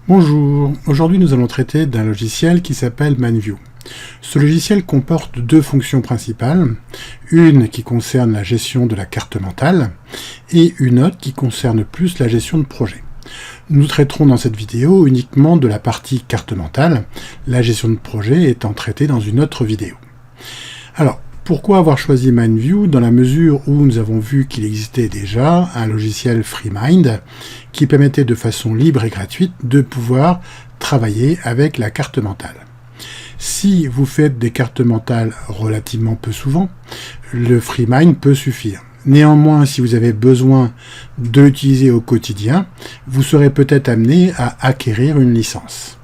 Bonjour, aujourd'hui nous allons traiter d'un logiciel qui s'appelle MindView. Ce logiciel comporte deux fonctions principales, une qui concerne la gestion de la carte mentale et une autre qui concerne plus la gestion de projet. Nous traiterons dans cette vidéo uniquement de la partie carte mentale, la gestion de projet étant traitée dans une autre vidéo. Alors, pourquoi avoir choisi MindView dans la mesure où nous avons vu qu'il existait déjà un logiciel FreeMind qui permettait de façon libre et gratuite de pouvoir travailler avec la carte mentale. Si vous faites des cartes mentales relativement peu souvent, le FreeMind peut suffire. Néanmoins, si vous avez besoin de l'utiliser au quotidien, vous serez peut-être amené à acquérir une licence.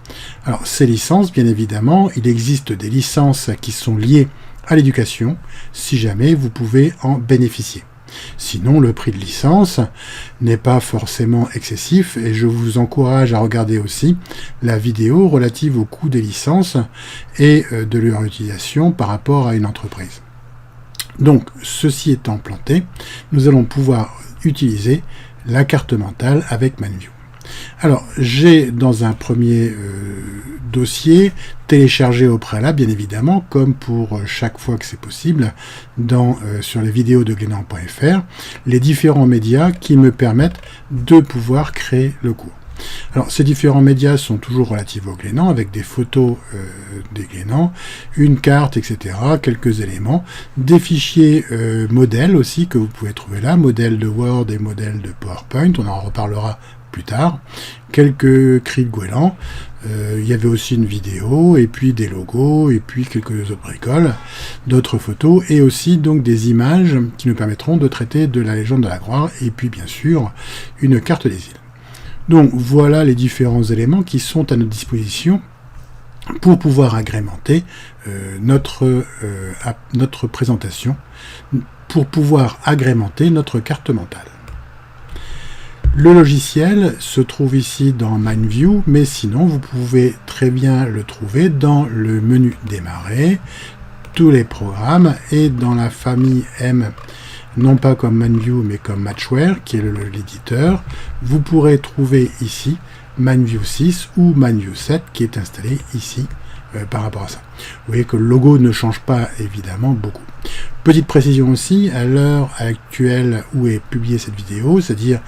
Alors, ces licences, bien évidemment, il existe des licences qui sont liées à l'éducation, si jamais vous pouvez en bénéficier. Sinon, le prix de licence n'est pas forcément excessif et je vous encourage à regarder aussi la vidéo relative au coût des licences et de leur utilisation par rapport à une entreprise. Donc, ceci étant planté, nous allons pouvoir utiliser la carte mentale avec MindView. Alors, j'ai dans un premier dossier téléchargé au préalable, bien évidemment, comme pour chaque fois que c'est possible, sur les vidéos de Glenant.fr, les différents médias qui me permettent de pouvoir créer le cours. Alors, ces différents médias sont toujours relatifs au Glenant, avec des photos des Glenant, une carte, etc., quelques éléments, des fichiers modèles aussi que vous pouvez trouver là, modèles de Word et modèles de PowerPoint, on en reparlera plus tard, quelques cris de goéland, il y avait aussi une vidéo, et puis des logos, et puis quelques autres bricoles, d'autres photos, et aussi donc des images qui nous permettront de traiter de la légende de la gloire, et puis bien sûr une carte des îles. Donc voilà les différents éléments qui sont à notre disposition pour pouvoir agrémenter notre présentation, pour pouvoir agrémenter notre carte mentale. Le logiciel se trouve ici dans MindView, mais sinon vous pouvez très bien le trouver dans le menu Démarrer, tous les programmes et dans la famille M, non pas comme MindView mais comme Matchware qui est l'éditeur, vous pourrez trouver ici MindView 6 ou MindView 7 qui est installé ici par rapport à ça. Vous voyez que le logo ne change pas évidemment beaucoup. Petite précision aussi, à l'heure actuelle où est publiée cette vidéo, c'est-à-dire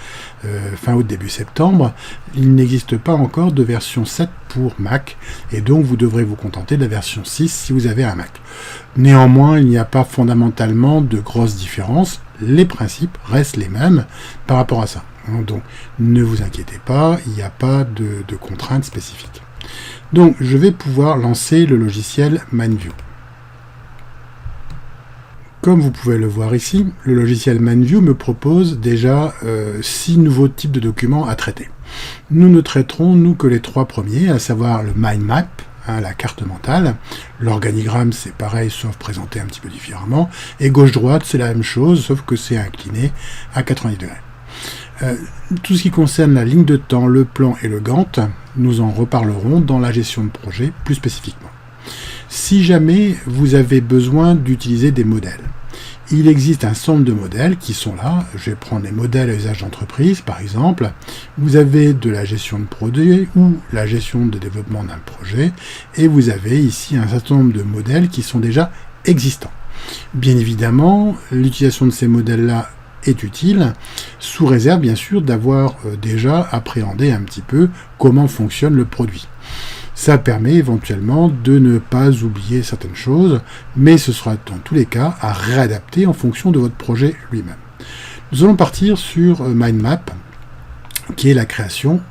fin août, début septembre, il n'existe pas encore de version 7 pour Mac, et donc vous devrez vous contenter de la version 6 si vous avez un Mac. Néanmoins, il n'y a pas fondamentalement de grosses différences, les principes restent les mêmes par rapport à ça. Donc ne vous inquiétez pas, il n'y a pas de contraintes spécifiques. Donc je vais pouvoir lancer le logiciel MindView. Comme vous pouvez le voir ici, le logiciel MindView me propose déjà 6 nouveaux types de documents à traiter. Nous ne traiterons, nous, que les 3 premiers, à savoir le mind map, la carte mentale. L'organigramme, c'est pareil, sauf présenté un petit peu différemment. Et gauche-droite, c'est la même chose, sauf que c'est incliné à 90 degrés. Tout ce qui concerne la ligne de temps, le plan et le Gantt, nous en reparlerons dans la gestion de projet plus spécifiquement. Si jamais vous avez besoin d'utiliser des modèles, il existe un certain nombre de modèles qui sont là. Je vais prendre les modèles à usage d'entreprise, par exemple. Vous avez de la gestion de produit ou la gestion de développement d'un projet, et vous avez ici un certain nombre de modèles qui sont déjà existants. Bien évidemment, l'utilisation de ces modèles-là est utile, sous réserve bien sûr d'avoir déjà appréhendé un petit peu comment fonctionne le produit. Ça permet éventuellement de ne pas oublier certaines choses, mais ce sera dans tous les cas à réadapter en fonction de votre projet lui-même. Nous allons partir sur MindMap, qui est la création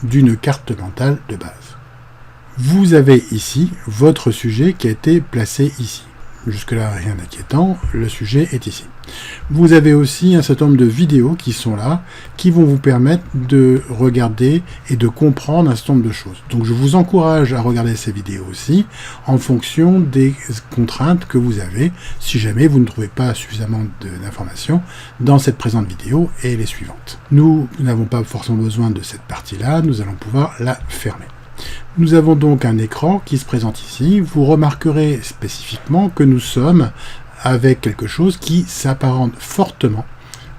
d'une carte mentale de base. Vous avez ici votre sujet qui a été placé ici. Jusque-là, rien d'inquiétant, le sujet est ici. Vous avez aussi un certain nombre de vidéos qui sont là, qui vont vous permettre de regarder et de comprendre un certain nombre de choses. Donc je vous encourage à regarder ces vidéos aussi, en fonction des contraintes que vous avez, si jamais vous ne trouvez pas suffisamment d'informations dans cette présente vidéo et les suivantes. Nous n'avons pas forcément besoin de cette partie-là, nous allons pouvoir la fermer. Nous avons donc un écran qui se présente ici. Vous remarquerez spécifiquement que nous sommes avec quelque chose qui s'apparente fortement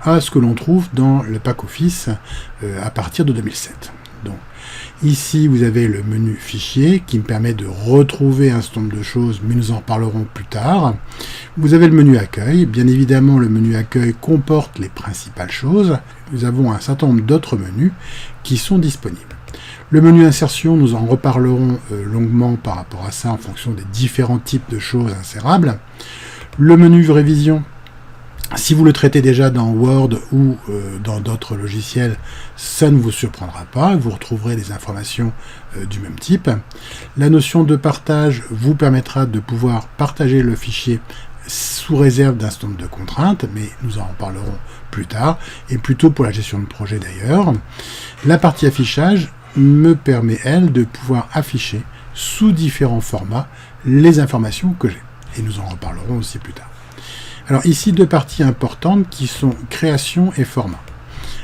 à ce que l'on trouve dans le pack Office à partir de 2007. Donc, Ici, vous avez le menu fichier qui me permet de retrouver un certain nombre de choses, mais nous en parlerons plus tard. Vous avez le menu accueil. Bien évidemment, le menu accueil comporte les principales choses. Nous avons un certain nombre d'autres menus qui sont disponibles. Le menu insertion, nous en reparlerons longuement par rapport à ça en fonction des différents types de choses insérables. Le menu révision, si vous le traitez déjà dans Word ou dans d'autres logiciels, ça ne vous surprendra pas, vous retrouverez des informations du même type. La notion de partage vous permettra de pouvoir partager le fichier sous réserve d'un certain nombre de contraintes, mais nous en reparlerons plus tard, et plutôt pour la gestion de projet d'ailleurs. La partie affichage me permet, elle, de pouvoir afficher sous différents formats les informations que j'ai, et nous en reparlerons aussi plus tard. Alors ici, deux parties importantes qui sont création et format.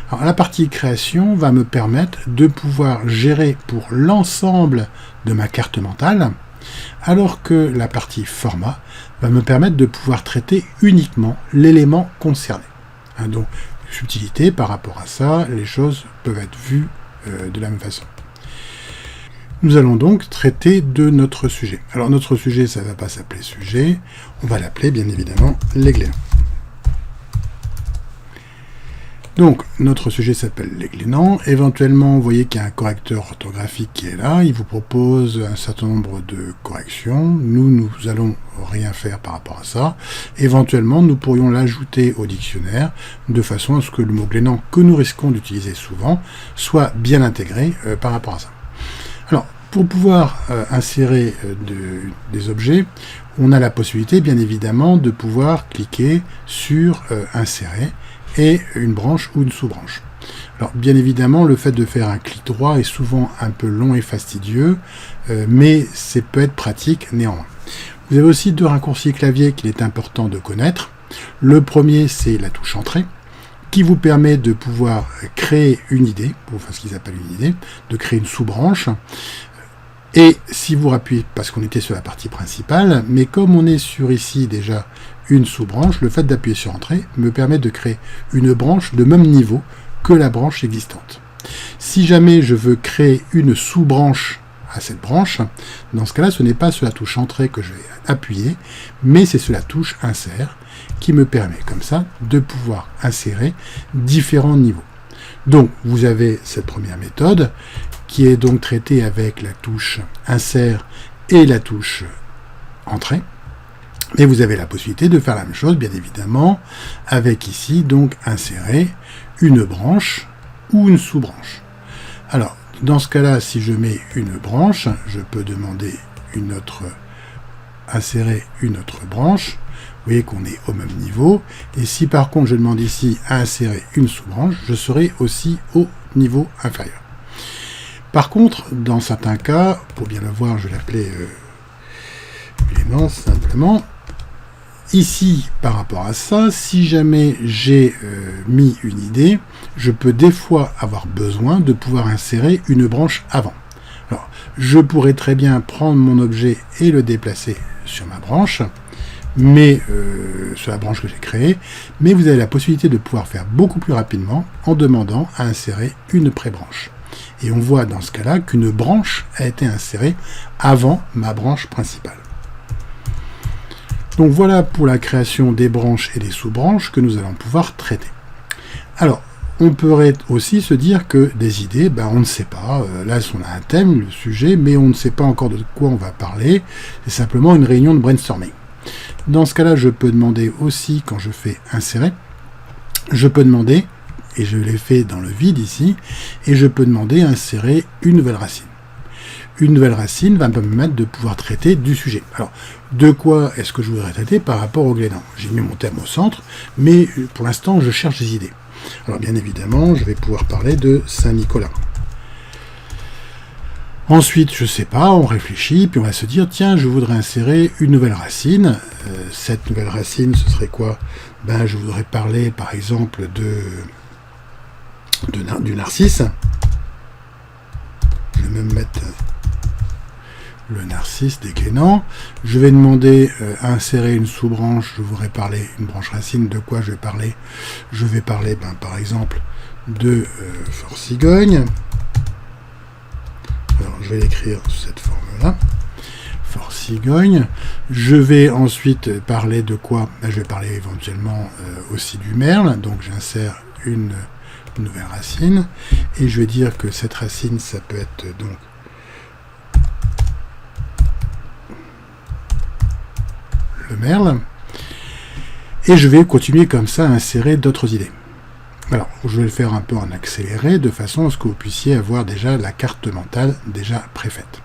Alors la partie création va me permettre de pouvoir gérer pour l'ensemble de ma carte mentale, alors que la partie format va me permettre de pouvoir traiter uniquement l'élément concerné. Donc, subtilité par rapport à ça, les choses peuvent être vues de la même façon. Nous allons donc traiter de notre sujet. Alors notre sujet, ça ne va pas s'appeler sujet, on va l'appeler bien évidemment les glénans. Donc notre sujet s'appelle les glénans. Éventuellement, vous voyez qu'il y a un correcteur orthographique qui est là, il vous propose un certain nombre de corrections. Nous allons rien faire par rapport à ça. Éventuellement, nous pourrions l'ajouter au dictionnaire de façon à ce que le mot glénan que nous risquons d'utiliser souvent soit bien intégré par rapport à ça. Alors, pour pouvoir insérer des objets, on a la possibilité, bien évidemment, de pouvoir cliquer sur insérer et une branche ou une sous-branche. Alors, bien évidemment, le fait de faire un clic droit est souvent un peu long et fastidieux, mais c'est peut être pratique néanmoins. Vous avez aussi deux raccourcis clavier qu'il est important de connaître. Le premier, c'est la touche entrée, qui vous permet de pouvoir créer une idée, enfin ce qu'ils appellent une idée, de créer une sous-branche. Et si vous appuyez, parce qu'on était sur la partie principale, mais comme on est sur ici déjà une sous-branche, le fait d'appuyer sur Entrée me permet de créer une branche de même niveau que la branche existante. Si jamais je veux créer une sous-branche à cette branche, dans ce cas-là, ce n'est pas sur la touche Entrée que je vais appuyer, mais c'est sur la touche Insert, qui me permet comme ça de pouvoir insérer différents niveaux. Donc vous avez cette première méthode qui est donc traitée avec la touche Insert et la touche Entrée. Et vous avez la possibilité de faire la même chose, bien évidemment, avec ici donc insérer une branche ou une sous-branche. Alors, dans ce cas-là, si je mets une branche, je peux demander insérer une autre branche. Vous voyez qu'on est au même niveau. Et si par contre je demande ici à insérer une sous-branche, je serai aussi au niveau inférieur. Par contre, dans certains cas, pour bien le voir, je vais l'appeler glénan simplement. Ici, par rapport à ça, si jamais j'ai mis une idée, je peux des fois avoir besoin de pouvoir insérer une branche avant. Alors, je pourrais très bien prendre mon objet et le déplacer sur ma branche, mais sur la branche que j'ai créée, mais vous avez la possibilité de pouvoir faire beaucoup plus rapidement en demandant à insérer une pré-branche. Et on voit dans ce cas-là qu'une branche a été insérée avant ma branche principale. Donc voilà pour la création des branches et des sous-branches que nous allons pouvoir traiter. Alors, on pourrait aussi se dire que des idées, on ne sait pas. Là, on a un thème, le sujet, mais on ne sait pas encore de quoi on va parler. C'est simplement une réunion de brainstorming. Dans ce cas-là, je peux demander aussi, quand je fais insérer, je peux demander, et je l'ai fait dans le vide ici, et je peux demander à insérer une nouvelle racine. Une nouvelle racine va me permettre de pouvoir traiter du sujet. Alors, de quoi est-ce que je voudrais traiter par rapport au glénan? J'ai mis mon thème au centre, mais pour l'instant, je cherche des idées. Alors, bien évidemment, je vais pouvoir parler de Saint-Nicolas. Ensuite, je sais pas, on réfléchit, puis on va se dire, tiens, je voudrais insérer une nouvelle racine. Cette nouvelle racine, ce serait quoi? Je voudrais parler, par exemple, du narcisse. Je vais même mettre le narcisse des glénans. Je vais demander à insérer une sous-branche. Je voudrais parler une branche racine. De quoi je vais parler? Je vais parler, par exemple, de Forcigogne. je vais l'écrire sous cette forme-là. For cigogne. Je vais ensuite parler de quoi? Je vais parler éventuellement aussi du merle. Donc j'insère une nouvelle racine. Et je vais dire que cette racine, ça peut être donc le merle. Et je vais continuer comme ça à insérer d'autres idées. Alors, je vais le faire un peu en accéléré, de façon à ce que vous puissiez avoir déjà la carte mentale déjà préfaite.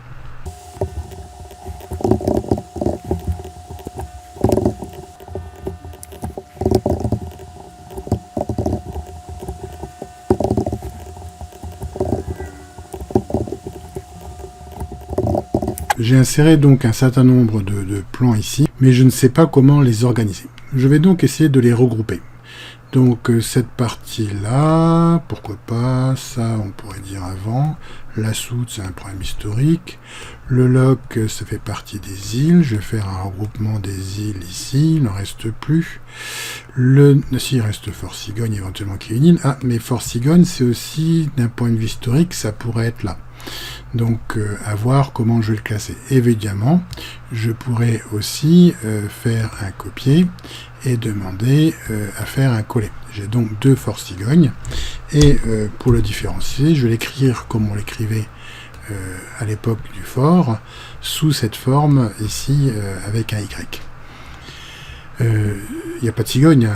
J'ai inséré donc un certain nombre de plans ici, mais je ne sais pas comment les organiser. Je vais donc essayer de les regrouper. Donc cette partie-là, pourquoi pas, ça on pourrait dire avant. La soude, c'est un problème historique. Le lock, ça fait partie des îles. Je vais faire un regroupement des îles ici, il n'en reste plus. Si, il reste Fort Cigogne éventuellement qui est une île. Ah, mais Fort Cigogne, c'est aussi, d'un point de vue historique, ça pourrait être là. Donc à voir comment je vais le classer. Évidemment, je pourrais aussi faire un copier et demander à faire un coller. J'ai donc deux Fort Cigogne et pour le différencier, je vais l'écrire comme on l'écrivait à l'époque du fort, sous cette forme ici avec un Y. Il n'y a pas de cigogne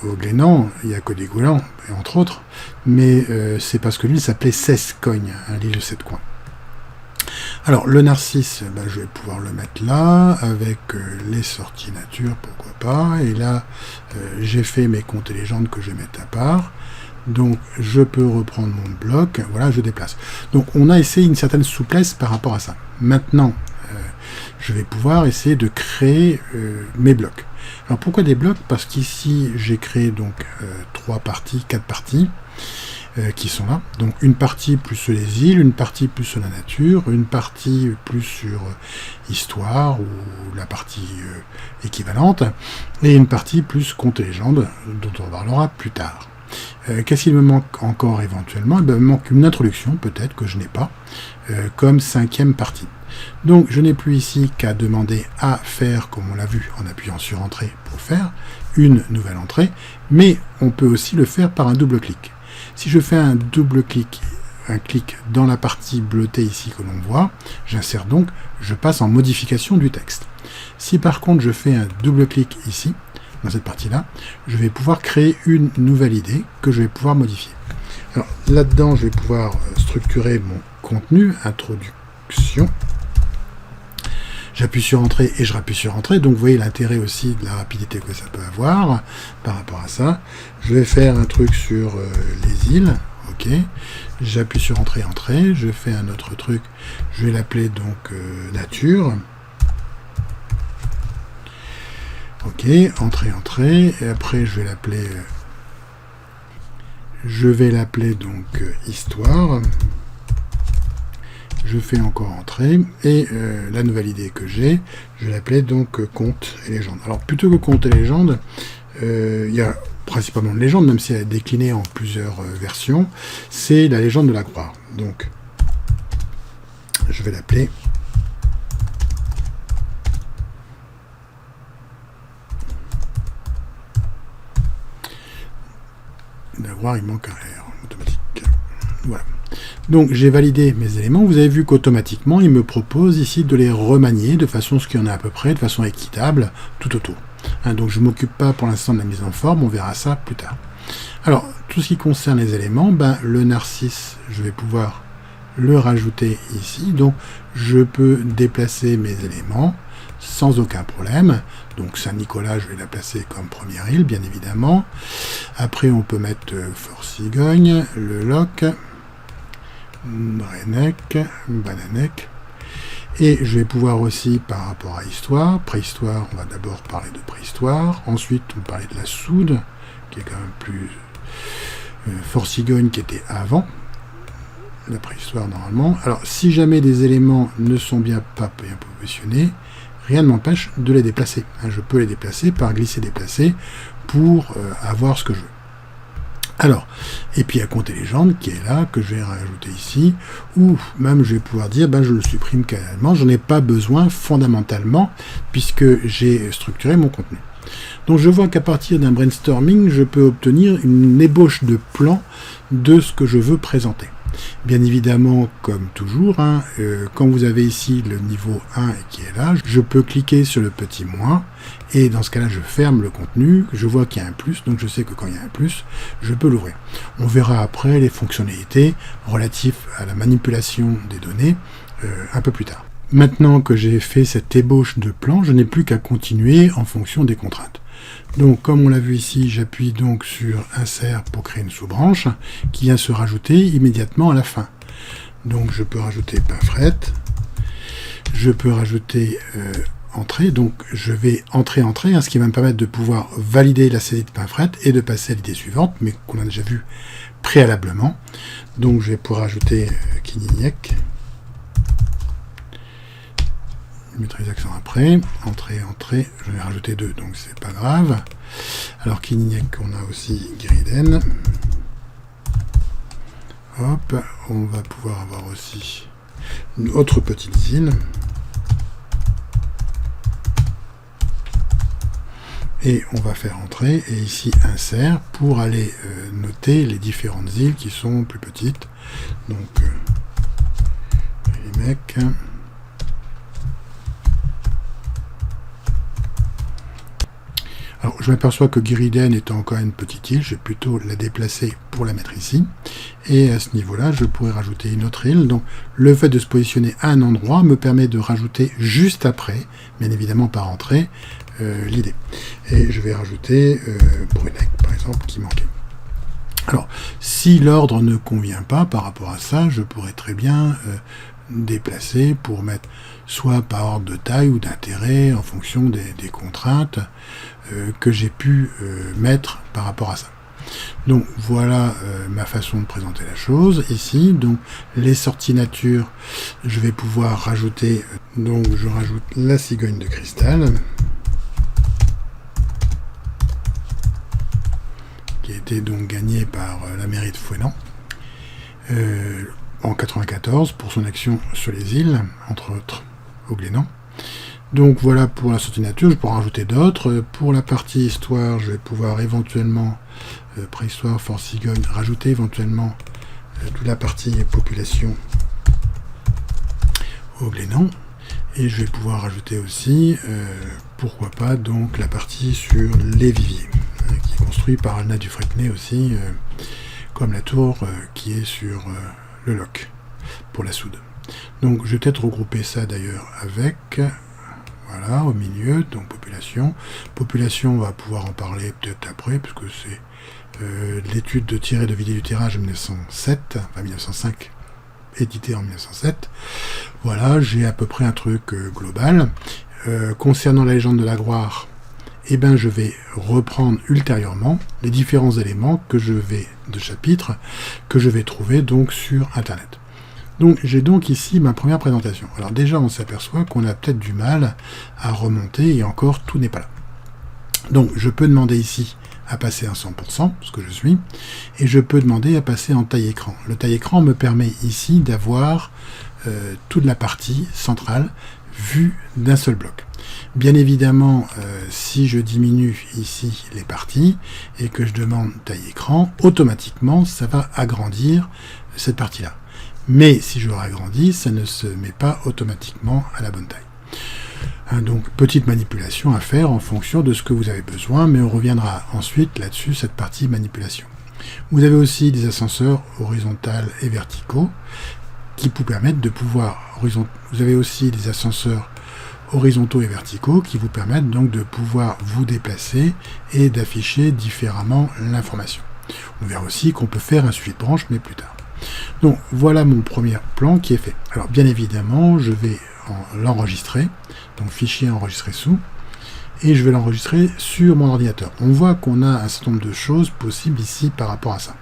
au Glénan, il n'y a que des goélands, entre autres, mais c'est parce que l'île s'appelait Cescogne, l'île de 7 coins. Alors, le narcisse, je vais pouvoir le mettre là, avec les sorties nature, pourquoi pas, et là, j'ai fait mes contes et légendes que je vais mettre à part, donc je peux reprendre mon bloc, voilà, je déplace. Donc, on a essayé une certaine souplesse par rapport à ça. Maintenant, je vais pouvoir essayer de créer mes blocs. Alors, pourquoi des blocs? Parce qu'ici, j'ai créé donc 4 parties, qui sont là. Donc une partie plus sur les îles, une partie plus sur la nature, une partie plus sur histoire ou la partie équivalente, et une partie plus contes et légendes dont on parlera plus tard. Qu'est-ce qu'il me manque encore éventuellement? Il me manque une introduction peut-être que je n'ai pas, comme 5e partie. Donc je n'ai plus ici qu'à demander à faire, comme on l'a vu en appuyant sur Entrée pour faire une nouvelle entrée, mais on peut aussi le faire par un double clic. Si je fais un double clic, un clic dans la partie bleutée ici que l'on voit, j'insère donc, je passe en modification du texte. Si par contre je fais un double clic ici, dans cette partie-là, je vais pouvoir créer une nouvelle idée que je vais pouvoir modifier. Alors là-dedans, je vais pouvoir structurer mon contenu, introduction. J'appuie sur Entrée et je rappuie sur Entrée, donc vous voyez l'intérêt aussi de la rapidité que ça peut avoir par rapport à ça. Je vais faire un truc sur les îles, ok. J'appuie sur Entrée, Entrée, je fais un autre truc, je vais l'appeler donc Nature. Ok, Entrée, Entrée, et après je vais l'appeler donc Histoire. Je fais encore Entrée, et la nouvelle idée que j'ai, je vais l'appeler donc Contes et légendes. Alors plutôt que Contes et légendes, il y a principalement une légende, même si elle est déclinée en plusieurs versions, c'est la légende de la gloire. Donc, je vais l'appeler la gloire, il manque un R automatique. Voilà. Donc j'ai validé mes éléments, vous avez vu qu'automatiquement il me propose ici de les remanier de façon à ce qu'il y en a à peu près, de façon équitable tout autour. Donc je ne m'occupe pas pour l'instant de la mise en forme, on verra ça plus tard. Alors tout ce qui concerne les éléments, le narcisse, je vais pouvoir le rajouter ici, donc je peux déplacer mes éléments sans aucun problème. Donc Saint-Nicolas, je vais la placer comme première île, bien évidemment. Après on peut mettre Fort Cigogne, le loc, Brenec, Bananec, et je vais pouvoir aussi par rapport à histoire, préhistoire, on va d'abord parler de préhistoire, ensuite on va parler de la soude, qui est quand même plus Fort Cigogne qui était avant la préhistoire normalement. Alors si jamais des éléments ne sont pas bien positionnés, rien ne m'empêche de les déplacer. Je peux les déplacer par glisser-déplacer pour avoir ce que je veux. Alors, et puis il y a compte et légende qui est là, que je vais rajouter ici, ou même je vais pouvoir dire, je le supprime carrément, j'en ai pas besoin fondamentalement, puisque j'ai structuré mon contenu. Donc je vois qu'à partir d'un brainstorming, je peux obtenir une ébauche de plan de ce que je veux présenter. Bien évidemment, comme toujours, quand vous avez ici le niveau 1 qui est là, je peux cliquer sur le petit moins, et dans ce cas-là, je ferme le contenu, je vois qu'il y a un plus, donc je sais que quand il y a un plus, je peux l'ouvrir. On verra après les fonctionnalités relatives à la manipulation des données un peu plus tard. Maintenant que j'ai fait cette ébauche de plan, je n'ai plus qu'à continuer en fonction des contraintes. Donc, comme on l'a vu ici, j'appuie donc sur Insert pour créer une sous-branche qui vient se rajouter immédiatement à la fin. Donc, je peux rajouter pamphlet, je peux rajouter entrée, donc je vais entrer, ce qui va me permettre de pouvoir valider la série de pamphlet et de passer à l'idée suivante, mais qu'on a déjà vu préalablement. Donc, je vais pouvoir ajouter Kininiec. Je mettrai les accents après, entrée, je vais rajouter 2, donc c'est pas grave. Alors Kininiec, on a aussi Giriden. Hop, on va pouvoir avoir aussi une autre petite île. Et on va faire entrer, et ici insert, pour aller noter les différentes îles qui sont plus petites. Donc, les mecs... Alors, je m'aperçois que Giriden est encore une petite île, je vais plutôt la déplacer pour la mettre ici. Et à ce niveau-là, je pourrais rajouter une autre île. Donc, le fait de se positionner à un endroit me permet de rajouter juste après, bien évidemment par entrée, l'idée. Et je vais rajouter Brunec, par exemple, qui manquait. Alors, si l'ordre ne convient pas par rapport à ça, je pourrais très bien déplacer pour mettre soit par ordre de taille ou d'intérêt en fonction des contraintes que j'ai pu mettre par rapport à ça. Donc voilà ma façon de présenter la chose ici. Donc les sorties nature, je vais pouvoir rajouter, donc je rajoute la cigogne de cristal qui a été donc gagnée par la mairie de Fouesnant en 94 pour son action sur les îles, entre autres au Glénan. Donc voilà pour la sortie nature, je pourrais en rajouter d'autres. Pour la partie histoire, je vais pouvoir éventuellement, préhistoire, Fort Cigogne, rajouter éventuellement toute la partie population au Glénan. Et je vais pouvoir rajouter aussi, pourquoi pas, donc la partie sur les viviers, qui est construit par Alna du Fresnay aussi, comme la tour qui est sur le loch, pour la soude. Donc je vais peut-être regrouper ça d'ailleurs avec... Voilà, au milieu, donc population. Population, on va pouvoir en parler peut-être après, puisque c'est l'étude de tirée de vidéo du tirage en 1907, enfin 1905, édité en 1907. Voilà, j'ai à peu près un truc global. Concernant la légende de la gloire, je vais reprendre ultérieurement les différents éléments de chapitre que je vais trouver donc sur Internet. Donc j'ai donc ici ma première présentation. Alors déjà on s'aperçoit qu'on a peut-être du mal à remonter et encore tout n'est pas là. Donc je peux demander ici à passer en 100%, ce que je suis, et je peux demander à passer en taille écran. Le taille écran me permet ici d'avoir toute la partie centrale vue d'un seul bloc. Bien évidemment, si je diminue ici les parties et que je demande taille écran, automatiquement ça va agrandir cette partie-là. Mais si je l'agrandis, ça ne se met pas automatiquement à la bonne taille. Donc, petite manipulation à faire en fonction de ce que vous avez besoin, mais on reviendra ensuite là-dessus, cette partie manipulation. Vous avez aussi des ascenseurs horizontaux et verticaux qui vous permettent de pouvoir... Vous avez aussi des ascenseurs horizontaux et verticaux qui vous permettent donc de pouvoir vous déplacer et d'afficher différemment l'information. On verra aussi qu'on peut faire un suivi de branche, mais plus tard. Donc voilà mon premier plan qui est fait. Alors bien évidemment, je vais l'enregistrer, donc fichier enregistré sous, et je vais l'enregistrer sur mon ordinateur. On voit qu'on a un certain nombre de choses possibles ici par rapport à ça.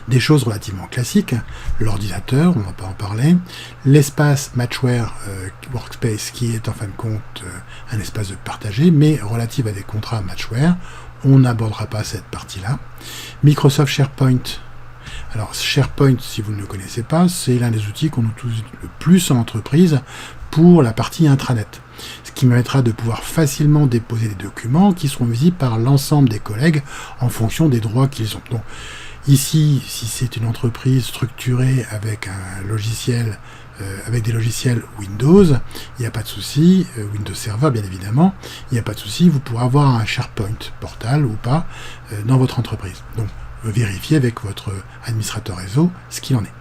Des choses relativement classiques, l'ordinateur, on ne va pas en parler, l'espace Matchware Workspace qui est en fin de compte un espace de partagé, mais relatif à des contrats Matchware. on n'abordera pas cette partie-là. Microsoft SharePoint. Alors SharePoint, si vous ne le connaissez pas, c'est l'un des outils qu'on utilise le plus en entreprise pour la partie intranet. Ce qui permettra de pouvoir facilement déposer des documents qui seront visibles par l'ensemble des collègues en fonction des droits qu'ils ont. Donc, ici, si c'est une entreprise structurée avec un logiciel, avec des logiciels Windows, il n'y a pas de souci, Windows Server bien évidemment, il n'y a pas de souci, vous pourrez avoir un SharePoint portal ou pas dans votre entreprise. Donc, vérifiez avec votre administrateur réseau ce qu'il en est.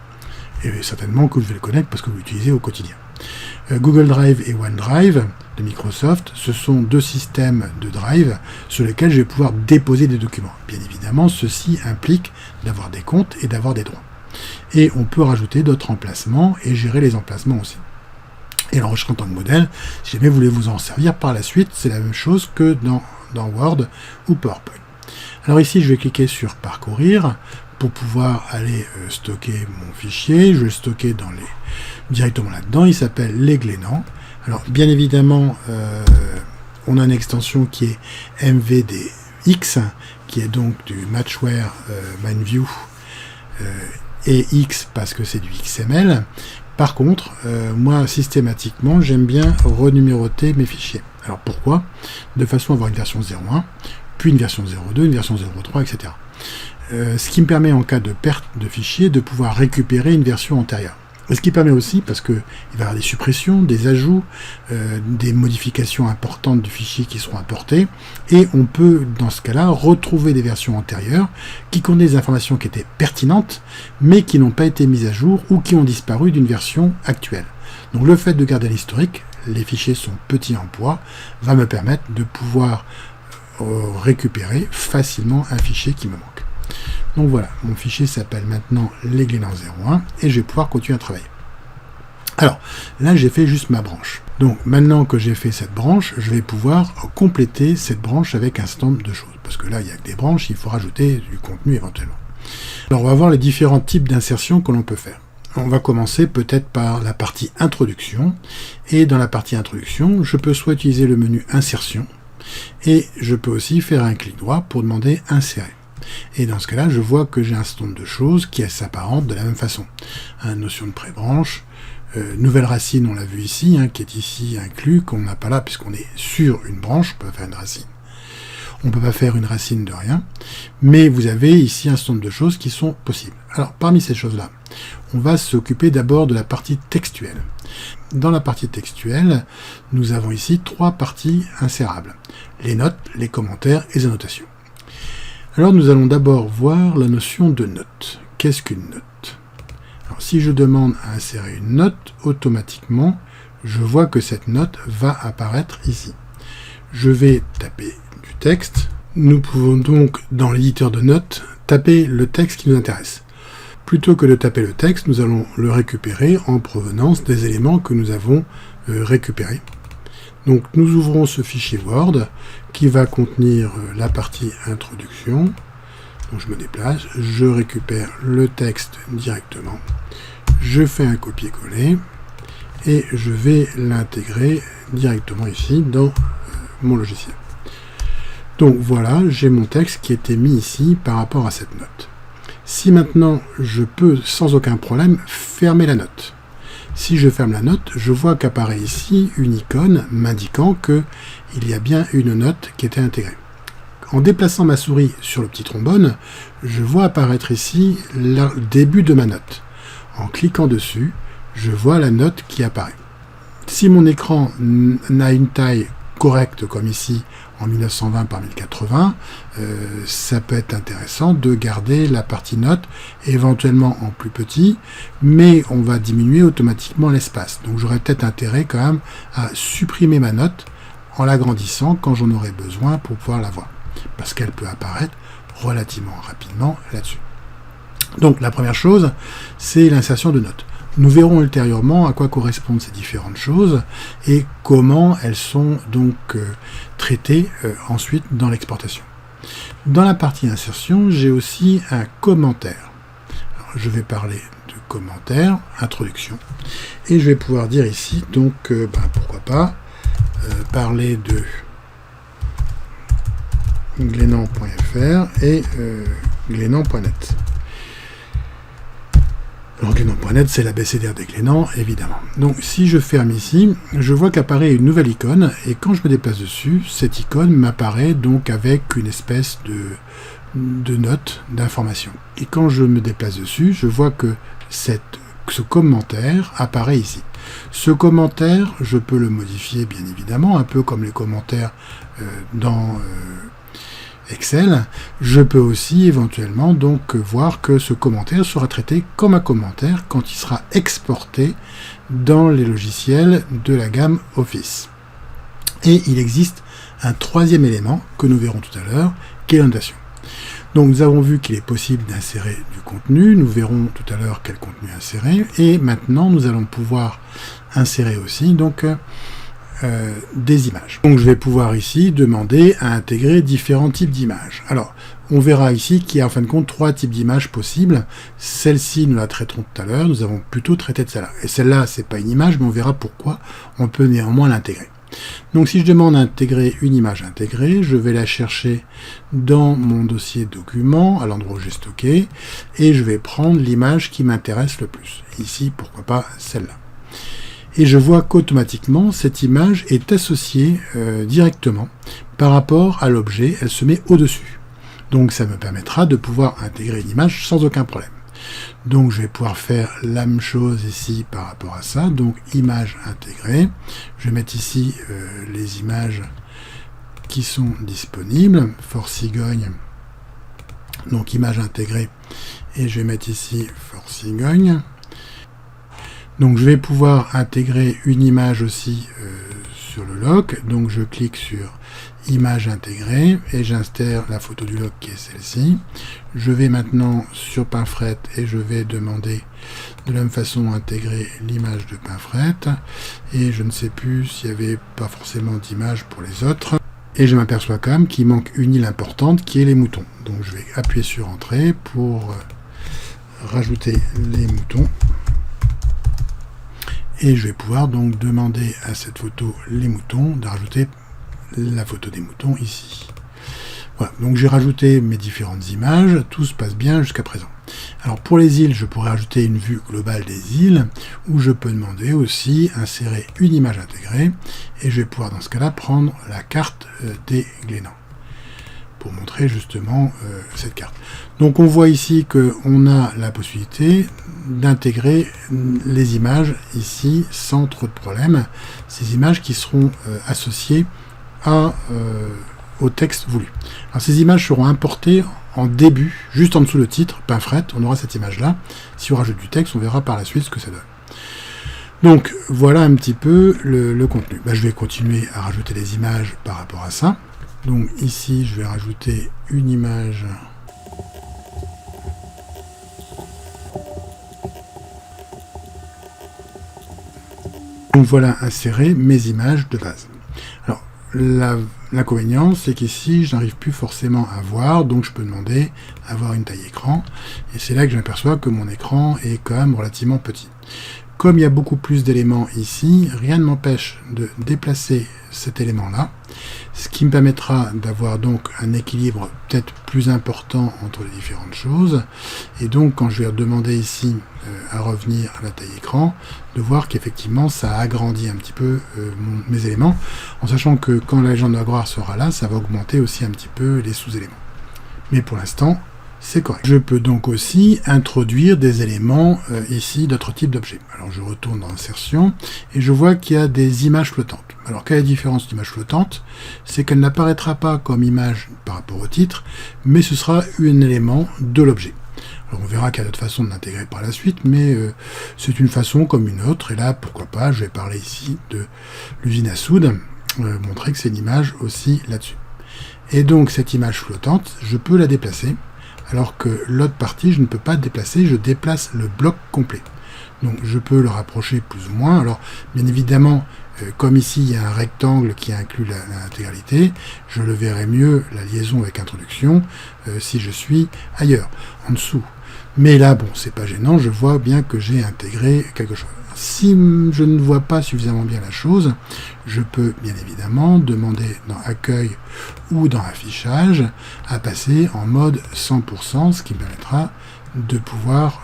Et certainement que vous devez le connaître parce que vous l'utilisez au quotidien. Google Drive et OneDrive de Microsoft, ce sont deux systèmes de drive sur lesquels je vais pouvoir déposer des documents. Bien évidemment, ceci implique d'avoir des comptes et d'avoir des droits. Et on peut rajouter d'autres emplacements et gérer les emplacements aussi. Et l'enregistrement en tant que modèle, si jamais vous voulez vous en servir par la suite, c'est la même chose que dans Word ou PowerPoint. Alors ici, je vais cliquer sur Parcourir pour pouvoir aller stocker mon fichier. Je vais le stocker directement là-dedans. Il s'appelle Les Glénans. Alors, bien évidemment, on a une extension qui est MVDX, qui est donc du Matchware ManView, et X parce que c'est du XML. Par contre, moi, systématiquement, j'aime bien renuméroter mes fichiers. Alors, pourquoi? De façon à avoir une version 0.1, puis une version 0.2, une version 0.3, etc. Ce qui me permet, en cas de perte de fichier, de pouvoir récupérer une version antérieure. Et ce qui permet aussi, parce qu'il va y avoir des suppressions, des ajouts, des modifications importantes du fichier qui seront apportées, et on peut, dans ce cas-là, retrouver des versions antérieures qui contiennent des informations qui étaient pertinentes, mais qui n'ont pas été mises à jour ou qui ont disparu d'une version actuelle. Donc le fait de garder l'historique, les fichiers sont petits en poids, va me permettre de pouvoir récupérer facilement un fichier qui me manque. Donc voilà, mon fichier s'appelle maintenant Les Glénans 01 et je vais pouvoir continuer à travailler. Alors, là j'ai fait juste ma branche. Donc maintenant que j'ai fait cette branche, je vais pouvoir compléter cette branche avec un certain nombre de choses. Parce que là, il n'y a que des branches, il faut rajouter du contenu éventuellement. Alors on va voir les différents types d'insertion que l'on peut faire. On va commencer peut-être par la partie introduction. Et dans la partie introduction, je peux soit utiliser le menu insertion, et je peux aussi faire un clic droit pour demander insérer. Et dans ce cas-là, je vois que j'ai un certain nombre de choses qui s'apparentent de la même façon. Notion de pré-branche, nouvelle racine, on l'a vu ici, qui est ici inclus, qu'on n'a pas là puisqu'on est sur une branche, on peut faire une racine. On ne peut pas faire une racine de rien, mais vous avez ici un certain nombre de choses qui sont possibles. Alors, parmi ces choses-là, on va s'occuper d'abord de la partie textuelle. Dans la partie textuelle, nous avons ici 3 parties insérables. Les notes, les commentaires et les annotations. Alors nous allons d'abord voir la notion de note. Qu'est-ce qu'une note? Alors si je demande à insérer une note, automatiquement, je vois que cette note va apparaître ici. Je vais taper du texte. Nous pouvons donc, dans l'éditeur de notes, taper le texte qui nous intéresse. Plutôt que de taper le texte, nous allons le récupérer en provenance des éléments que nous avons récupérés. Donc nous ouvrons ce fichier Word qui va contenir la partie introduction. Donc je me déplace, je récupère le texte directement, je fais un copier-coller et je vais l'intégrer directement ici dans mon logiciel. Donc voilà, j'ai mon texte qui a été mis ici par rapport à cette note. Si maintenant je peux sans aucun problème fermer la note. Si je ferme la note, je vois qu'apparaît ici une icône m'indiquant qu'il y a bien une note qui était intégrée. En déplaçant ma souris sur le petit trombone, je vois apparaître ici le début de ma note. En cliquant dessus, je vois la note qui apparaît. Si mon écran n'a une taille correcte comme ici en 1920 par 1080, ça peut être intéressant de garder la partie note éventuellement en plus petit, mais on va diminuer automatiquement l'espace. Donc j'aurais peut-être intérêt quand même à supprimer ma note en l'agrandissant quand j'en aurai besoin pour pouvoir la voir, parce qu'elle peut apparaître relativement rapidement là-dessus. Donc la première chose, c'est l'insertion de notes. Nous verrons ultérieurement à quoi correspondent ces différentes choses et comment elles sont donc traitées ensuite dans l'exportation. Dans la partie insertion, j'ai aussi un commentaire. Alors, je vais parler de commentaire, introduction, et je vais pouvoir dire ici, donc pourquoi pas, parler de Glénan.fr et Glénan.net. Alors Glénan.net, c'est l'abécédaire des Glénans, évidemment. Donc si je ferme ici, je vois qu'apparaît une nouvelle icône, et quand je me déplace dessus, cette icône m'apparaît donc avec une espèce de note d'information. Et quand je me déplace dessus, je vois que ce commentaire apparaît ici. Ce commentaire, je peux le modifier bien évidemment, un peu comme les commentaires dans Excel. Je peux aussi éventuellement donc voir que ce commentaire sera traité comme un commentaire quand il sera exporté dans les logiciels de la gamme Office. Et il existe un troisième élément que nous verrons tout à l'heure, qui est l'annotation. Donc nous avons vu qu'il est possible d'insérer du contenu, nous verrons tout à l'heure quel contenu insérer, et maintenant nous allons pouvoir insérer aussi donc des images. Donc je vais pouvoir ici demander à intégrer différents types d'images. Alors on verra ici qu'il y a en fin de compte 3 types d'images possibles. Celle-ci nous la traiterons tout à l'heure, nous avons plutôt traité de celle-là. Et celle-là c'est pas une image, mais on verra pourquoi on peut néanmoins l'intégrer. Donc si je demande à intégrer une image intégrée, je vais la chercher dans mon dossier document, à l'endroit où j'ai stocké, et je vais prendre l'image qui m'intéresse le plus. Ici, pourquoi pas celle-là. Et je vois qu'automatiquement, cette image est associée directement par rapport à l'objet, elle se met au-dessus. Donc ça me permettra de pouvoir intégrer une image sans aucun problème. Donc je vais pouvoir faire la même chose ici par rapport à ça, donc image intégrée. Je vais mettre ici les images qui sont disponibles, Fort Cigogne, donc image intégrée, et je vais mettre ici Fort Cigogne. Donc je vais pouvoir intégrer une image aussi sur le loc, donc je clique sur image intégrée et j'insère la photo du loc qui est celle-ci. Je vais maintenant sur Pinfret et je vais demander de la même façon intégrer l'image de Pinfret, et je ne sais plus s'il n'y avait pas forcément d'image pour les autres, et je m'aperçois quand même qu'il manque une île importante qui est les moutons. Donc je vais appuyer sur entrée pour rajouter les moutons. Et je vais pouvoir donc demander à cette photo les moutons de rajouter la photo des moutons ici. Voilà, donc j'ai rajouté mes différentes images, tout se passe bien jusqu'à présent. Alors pour les îles, je pourrais ajouter une vue globale des îles, où je peux demander aussi insérer une image intégrée, et je vais pouvoir dans ce cas-là prendre la carte des Glénans, pour montrer justement cette carte. Donc on voit ici qu'on a la possibilité d'intégrer les images ici sans trop de problème, ces images qui seront associées au texte voulu. Alors ces images seront importées en début, juste en dessous le titre, Pinfret, on aura cette image-là. Si on rajoute du texte, on verra par la suite ce que ça donne. Donc voilà un petit peu le contenu. Je vais continuer à rajouter des images par rapport à ça. Donc ici, je vais rajouter une image. Donc voilà inséré mes images de base. Alors l'inconvénient, c'est qu'ici, je n'arrive plus forcément à voir, donc je peux demander à avoir une taille écran. Et c'est là que je m'aperçois que mon écran est quand même relativement petit. Comme il y a beaucoup plus d'éléments ici, rien ne m'empêche de déplacer cet élément-là, ce qui me permettra d'avoir donc un équilibre peut-être plus important entre les différentes choses. Et donc, quand je vais demander ici à revenir à la taille écran, de voir qu'effectivement, ça agrandit un petit peu mes éléments, en sachant que quand la légende de la gloire sera là, ça va augmenter aussi un petit peu les sous-éléments. Mais pour l'instant, c'est correct. Je peux donc aussi introduire des éléments ici d'autres types d'objets. Alors je retourne dans Insertion et je vois qu'il y a des images flottantes. Alors quelle est la différence d'image flottante? C'est qu'elle n'apparaîtra pas comme image par rapport au titre, mais ce sera un élément de l'objet. Alors on verra qu'il y a d'autres façons de l'intégrer par la suite, mais c'est une façon comme une autre. Et là, pourquoi pas, je vais parler ici de l'usine à soude, montrer que c'est une image aussi là-dessus. Et donc cette image flottante, je peux la déplacer. Alors que l'autre partie, je ne peux pas déplacer, je déplace le bloc complet. Donc je peux le rapprocher plus ou moins. Alors bien évidemment, comme ici il y a un rectangle qui inclut l'intégralité, je le verrai mieux, la liaison avec introduction, si je suis ailleurs, en dessous. Mais là, bon, c'est pas gênant, je vois bien que j'ai intégré quelque chose. Si je ne vois pas suffisamment bien la chose, je peux bien évidemment demander dans Accueil ou dans Affichage à passer en mode 100%, ce qui me permettra de pouvoir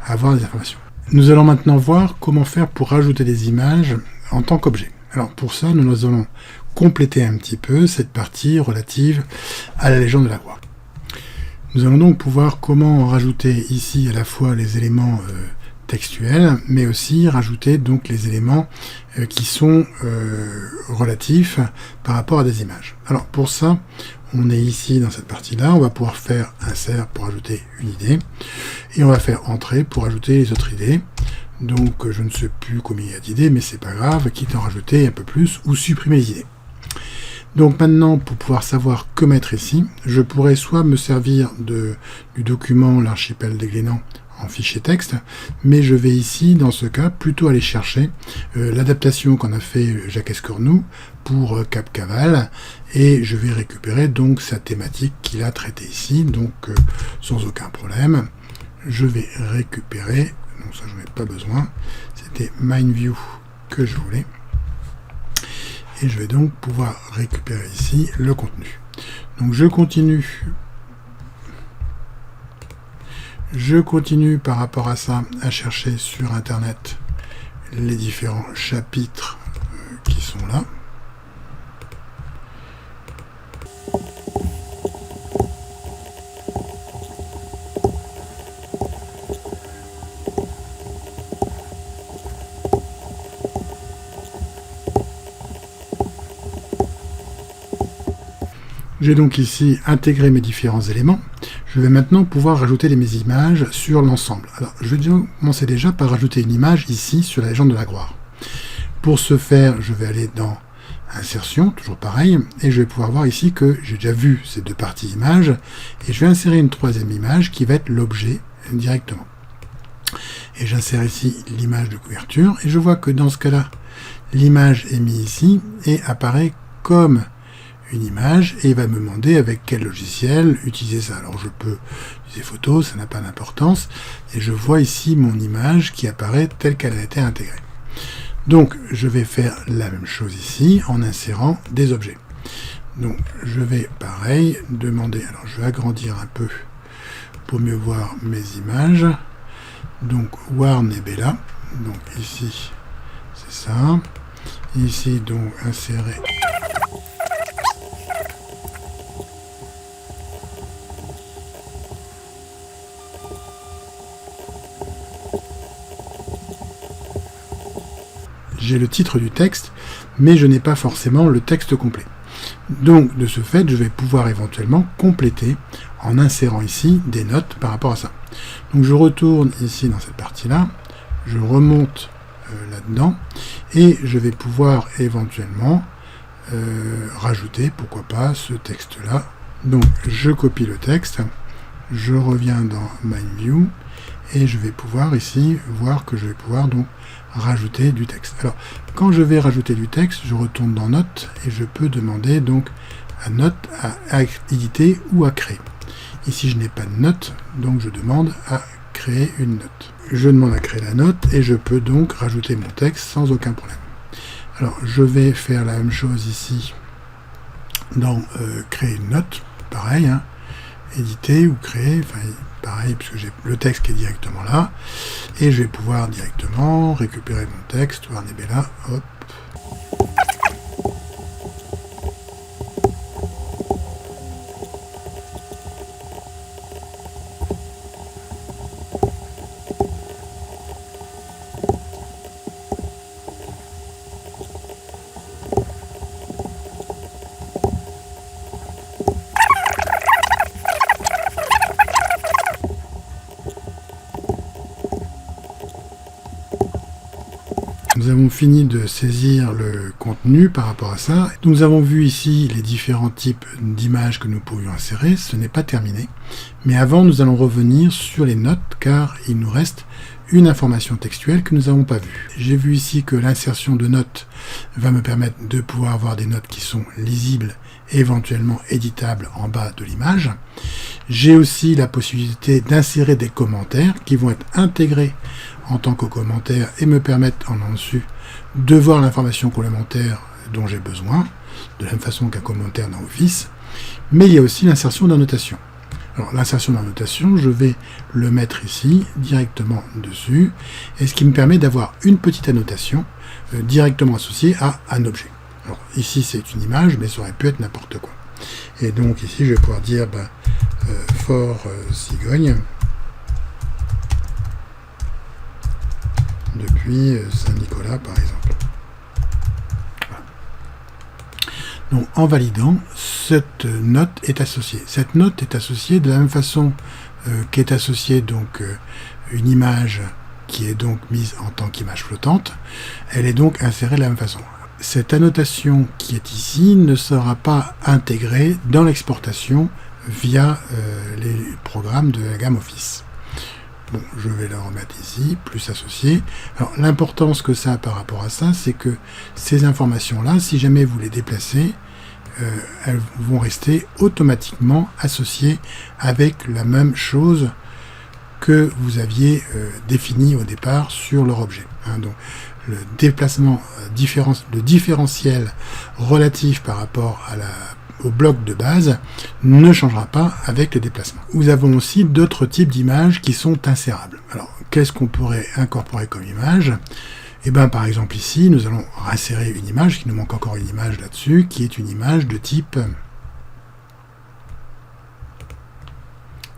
avoir des informations. Nous allons maintenant voir comment faire pour rajouter des images en tant qu'objet. Alors pour ça, nous allons compléter un petit peu cette partie relative à la légende de la Gloire. Nous allons donc pouvoir comment rajouter ici à la fois les éléments textuels, mais aussi rajouter donc les éléments qui sont relatifs par rapport à des images. Alors pour ça, on est ici dans cette partie-là, on va pouvoir faire insert pour ajouter une idée, et on va faire entrée pour ajouter les autres idées. Donc je ne sais plus combien il y a d'idées, mais c'est pas grave, quitte à en rajouter un peu plus ou supprimer les idées. Donc maintenant, pour pouvoir savoir que mettre ici, je pourrais soit me servir du document l'archipel des Glénans en fichier texte, mais je vais ici, dans ce cas, plutôt aller chercher l'adaptation qu'on a fait Jacques Escornou pour Cap Cavale, et je vais récupérer donc sa thématique qu'il a traitée ici, donc sans aucun problème. Je vais récupérer, non ça je n'en ai pas besoin, c'était MindView que je voulais, et je vais donc pouvoir récupérer ici le contenu. Donc je continue par rapport à ça à chercher sur internet les différents chapitres qui sont là. J'ai donc ici intégré mes différents éléments. Je vais maintenant pouvoir rajouter mes images sur l'ensemble. Alors, je vais commencer déjà par rajouter une image ici sur la légende de la Gloire. Pour ce faire, je vais aller dans Insertion, toujours pareil, et je vais pouvoir voir ici que j'ai déjà vu ces deux parties images, et je vais insérer une troisième image qui va être l'objet directement. Et j'insère ici l'image de couverture, et je vois que dans ce cas-là, l'image est mise ici et apparaît comme une image, et il va me demander avec quel logiciel utiliser ça. Alors je peux utiliser photo, ça n'a pas d'importance, et je vois ici mon image qui apparaît telle qu'elle a été intégrée. Donc je vais faire la même chose ici en insérant des objets. Donc je vais pareil demander, alors je vais agrandir un peu pour mieux voir mes images. Donc Warn et Bella, donc ici c'est ça, ici donc insérer j'ai le titre du texte, mais je n'ai pas forcément le texte complet. Donc, de ce fait, je vais pouvoir éventuellement compléter en insérant ici des notes par rapport à ça. Donc, je retourne ici dans cette partie-là, je remonte là-dedans, et je vais pouvoir éventuellement rajouter, pourquoi pas, ce texte-là. Donc, je copie le texte, je reviens dans MindView, et je vais pouvoir ici voir que je vais pouvoir donc rajouter du texte. Alors, quand je vais rajouter du texte, je retourne dans Notes et je peux demander donc à Note à éditer ou à créer. Ici, je n'ai pas de note, donc je demande à créer une note. Je demande à créer la note et je peux donc rajouter mon texte sans aucun problème. Alors, je vais faire la même chose ici dans créer une note, pareil, hein, éditer ou créer, enfin pareil, puisque j'ai le texte qui est directement là, et je vais pouvoir directement récupérer mon texte, Warn et Bella, hop. Nous avons fini de saisir le contenu par rapport à ça. Nous avons vu ici les différents types d'images que nous pouvions insérer. Ce n'est pas terminé. Mais avant, nous allons revenir sur les notes, car il nous reste une information textuelle que nous n'avons pas vue. J'ai vu ici que l'insertion de notes va me permettre de pouvoir avoir des notes qui sont lisibles et éventuellement éditables en bas de l'image. J'ai aussi la possibilité d'insérer des commentaires qui vont être intégrés en tant que commentaires et me permettre en dessus de voir l'information complémentaire dont j'ai besoin, de la même façon qu'un commentaire dans Office. Mais il y a aussi l'insertion d'annotation. Alors l'insertion d'annotation, je vais le mettre ici, directement dessus, et ce qui me permet d'avoir une petite annotation directement associée à un objet. Alors ici c'est une image, mais ça aurait pu être n'importe quoi. Et donc ici je vais pouvoir dire Fort Cigogne depuis Saint-Nicolas par exemple. Voilà. Donc en validant, cette note est associée. Cette note est associée de la même façon qu'est associée donc une image qui est donc mise en tant qu'image flottante. Elle est donc insérée de la même façon. Cette annotation qui est ici ne sera pas intégrée dans l'exportation via les programmes de la gamme Office. Bon, je vais la remettre ici, plus associé. Alors, l'importance que ça a par rapport à ça, c'est que ces informations-là, si jamais vous les déplacez, elles vont rester automatiquement associées avec la même chose que vous aviez défini au départ sur leur objet. Donc, le déplacement, le différentiel relatif par rapport au bloc de base ne changera pas avec les déplacements. Nous avons aussi d'autres types d'images qui sont insérables. Alors, qu'est-ce qu'on pourrait incorporer comme image ? Par exemple ici, nous allons insérer une image, qui nous manque encore une image là-dessus, qui est une image de type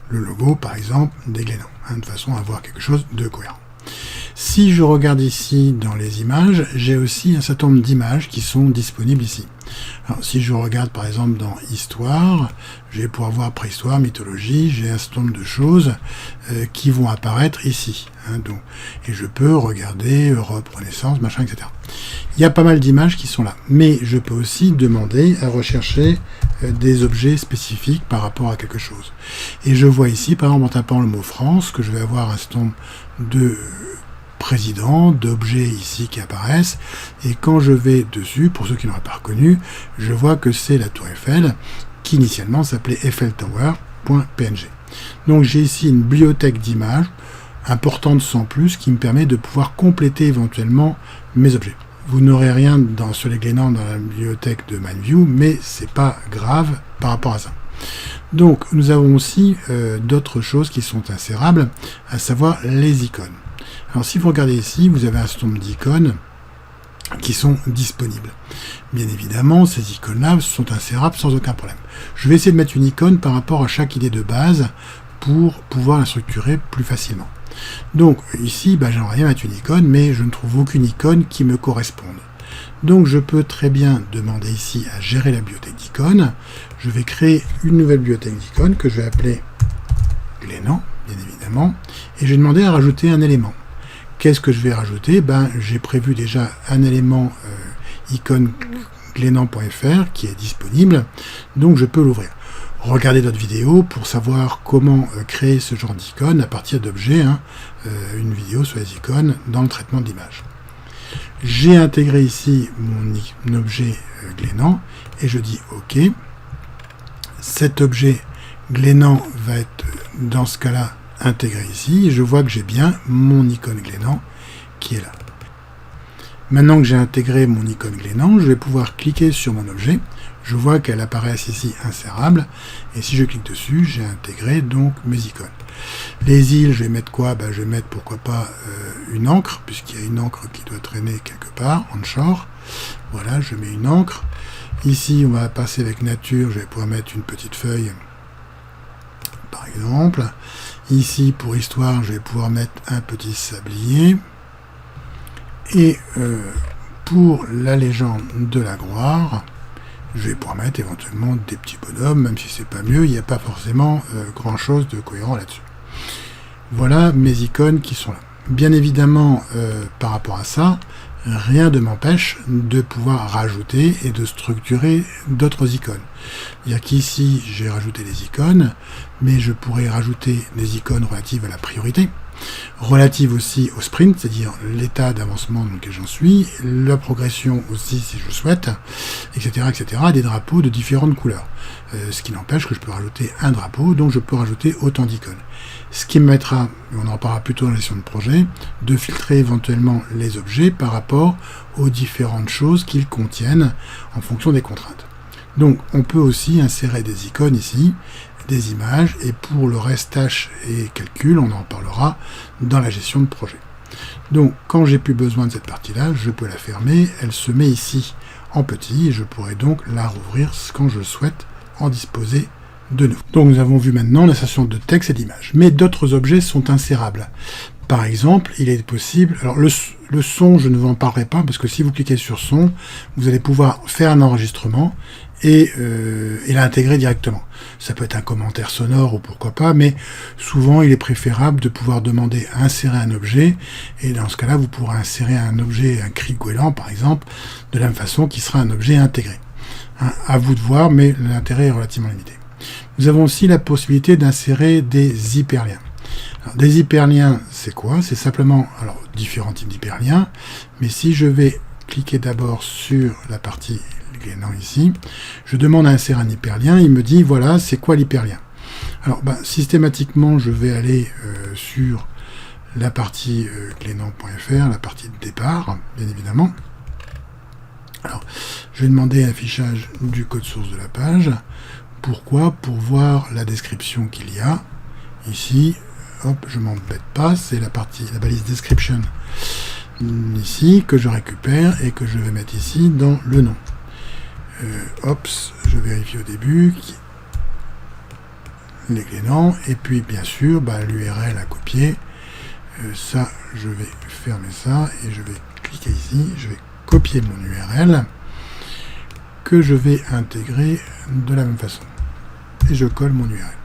le logo, par exemple, des Glénans, de façon à avoir quelque chose de cohérent. Si je regarde ici dans les images, j'ai aussi un certain nombre d'images qui sont disponibles ici. Alors, si je regarde par exemple dans Histoire, je vais pouvoir voir Préhistoire, Mythologie, j'ai un certain nombre de choses qui vont apparaître ici. Et je peux regarder Europe, Renaissance, machin, etc. Il y a pas mal d'images qui sont là. Mais je peux aussi demander à rechercher des objets spécifiques par rapport à quelque chose. Et je vois ici, par exemple, en tapant le mot France, que je vais avoir un certain nombre de président, d'objets ici qui apparaissent, et quand je vais dessus, pour ceux qui n'auraient pas reconnu, je vois que c'est la tour Eiffel, qui initialement s'appelait eiffeltower.png. Donc j'ai ici une bibliothèque d'images, importante sans plus, qui me permet de pouvoir compléter éventuellement mes objets. Vous n'aurez rien sur les Glénans dans la bibliothèque de MindView, mais c'est pas grave par rapport à ça. Donc nous avons aussi d'autres choses qui sont insérables, à savoir les icônes. Alors si vous regardez ici, vous avez un certain nombre d'icônes qui sont disponibles. Bien évidemment, ces icônes-là sont insérables sans aucun problème. Je vais essayer de mettre une icône par rapport à chaque idée de base pour pouvoir la structurer plus facilement. Donc ici, j'aimerais bien mettre une icône, mais je ne trouve aucune icône qui me corresponde. Donc je peux très bien demander ici à gérer la bibliothèque d'icônes. Je vais créer une nouvelle bibliothèque d'icônes que je vais appeler Glénan, bien évidemment, et je vais demander à rajouter un élément. Qu'est-ce que je vais rajouter ? J'ai prévu déjà un élément icône glénan.fr qui est disponible, donc je peux l'ouvrir. Regardez d'autres vidéos pour savoir comment créer ce genre d'icône à partir d'objets, une vidéo sur les icônes dans le traitement d'image. J'ai intégré ici mon objet Glénan et je dis OK. Cet objet Glénan va être dans ce cas-là intégré ici, et je vois que j'ai bien mon icône Glénan qui est là. Maintenant que j'ai intégré mon icône Glénan, je vais pouvoir cliquer sur mon objet. Je vois qu'elle apparaît ici insérable, et si je clique dessus, j'ai intégré donc mes icônes. Les îles, je vais mettre quoi ? Je vais mettre pourquoi pas une encre, puisqu'il y a une encre qui doit traîner quelque part, onshore. Voilà, je mets une encre. Ici, on va passer avec nature, je vais pouvoir mettre une petite feuille, par exemple. Ici, pour histoire, je vais pouvoir mettre un petit sablier. Et pour la légende de la gloire, je vais pouvoir mettre éventuellement des petits bonhommes, même si c'est pas mieux, il n'y a pas forcément grand chose de cohérent là-dessus. Voilà mes icônes qui sont là. Bien évidemment, par rapport à ça, rien ne m'empêche de pouvoir rajouter et de structurer d'autres icônes. C'est-à-dire qu'ici, j'ai rajouté les icônes, mais je pourrais rajouter des icônes relatives à la priorité. relative aussi au sprint, c'est-à-dire l'état d'avancement dans lequel j'en suis, la progression aussi si je le souhaite, etc., etc., des drapeaux de différentes couleurs. Ce qui n'empêche que je peux rajouter un drapeau, donc je peux rajouter autant d'icônes. Ce qui me mettra, on en parlera plutôt dans la gestion de projet, de filtrer éventuellement les objets par rapport aux différentes choses qu'ils contiennent en fonction des contraintes. Donc on peut aussi insérer des icônes ici, des images, et pour le reste tâches et calculs, on en parlera dans la gestion de projet. Donc quand j'ai plus besoin de cette partie-là, je peux la fermer, elle se met ici en petit, et je pourrai donc la rouvrir quand je le souhaite, en disposer de nouveau. Donc nous avons vu maintenant l'insertion de texte et d'images, mais d'autres objets sont insérables. Par exemple, il est possible, alors le son, je ne vous en parlerai pas, parce que si vous cliquez sur son, vous allez pouvoir faire un enregistrement et l'intégrer directement. Ça peut être un commentaire sonore ou pourquoi pas, mais souvent il est préférable de pouvoir demander à insérer un objet, et dans ce cas-là, vous pourrez insérer un objet, un cri goéland par exemple, de la même façon qu'il sera un objet intégré. À vous de voir, mais l'intérêt est relativement limité. Nous avons aussi la possibilité d'insérer des hyperliens. Alors, des hyperliens, c'est quoi? C'est simplement, alors, différents types d'hyperliens, mais si je vais cliquer d'abord sur la partie Glénan ici, je demande à insérer un hyperlien, il me dit, voilà, c'est quoi l'hyperlien? Alors, systématiquement, je vais aller sur la partie glénan.fr, la partie de départ, bien évidemment. Alors, je vais demander l'affichage du code source de la page. Pourquoi? Pour voir la description qu'il y a. Ici, hop, je m'embête pas, c'est la balise description ici que je récupère et que je vais mettre ici dans le nom. Je vérifie au début les Glénan, et puis bien sûr l'URL à copier. Ça, je vais fermer ça et je vais cliquer ici, je vais copier mon URL que je vais intégrer de la même façon et je colle mon URL.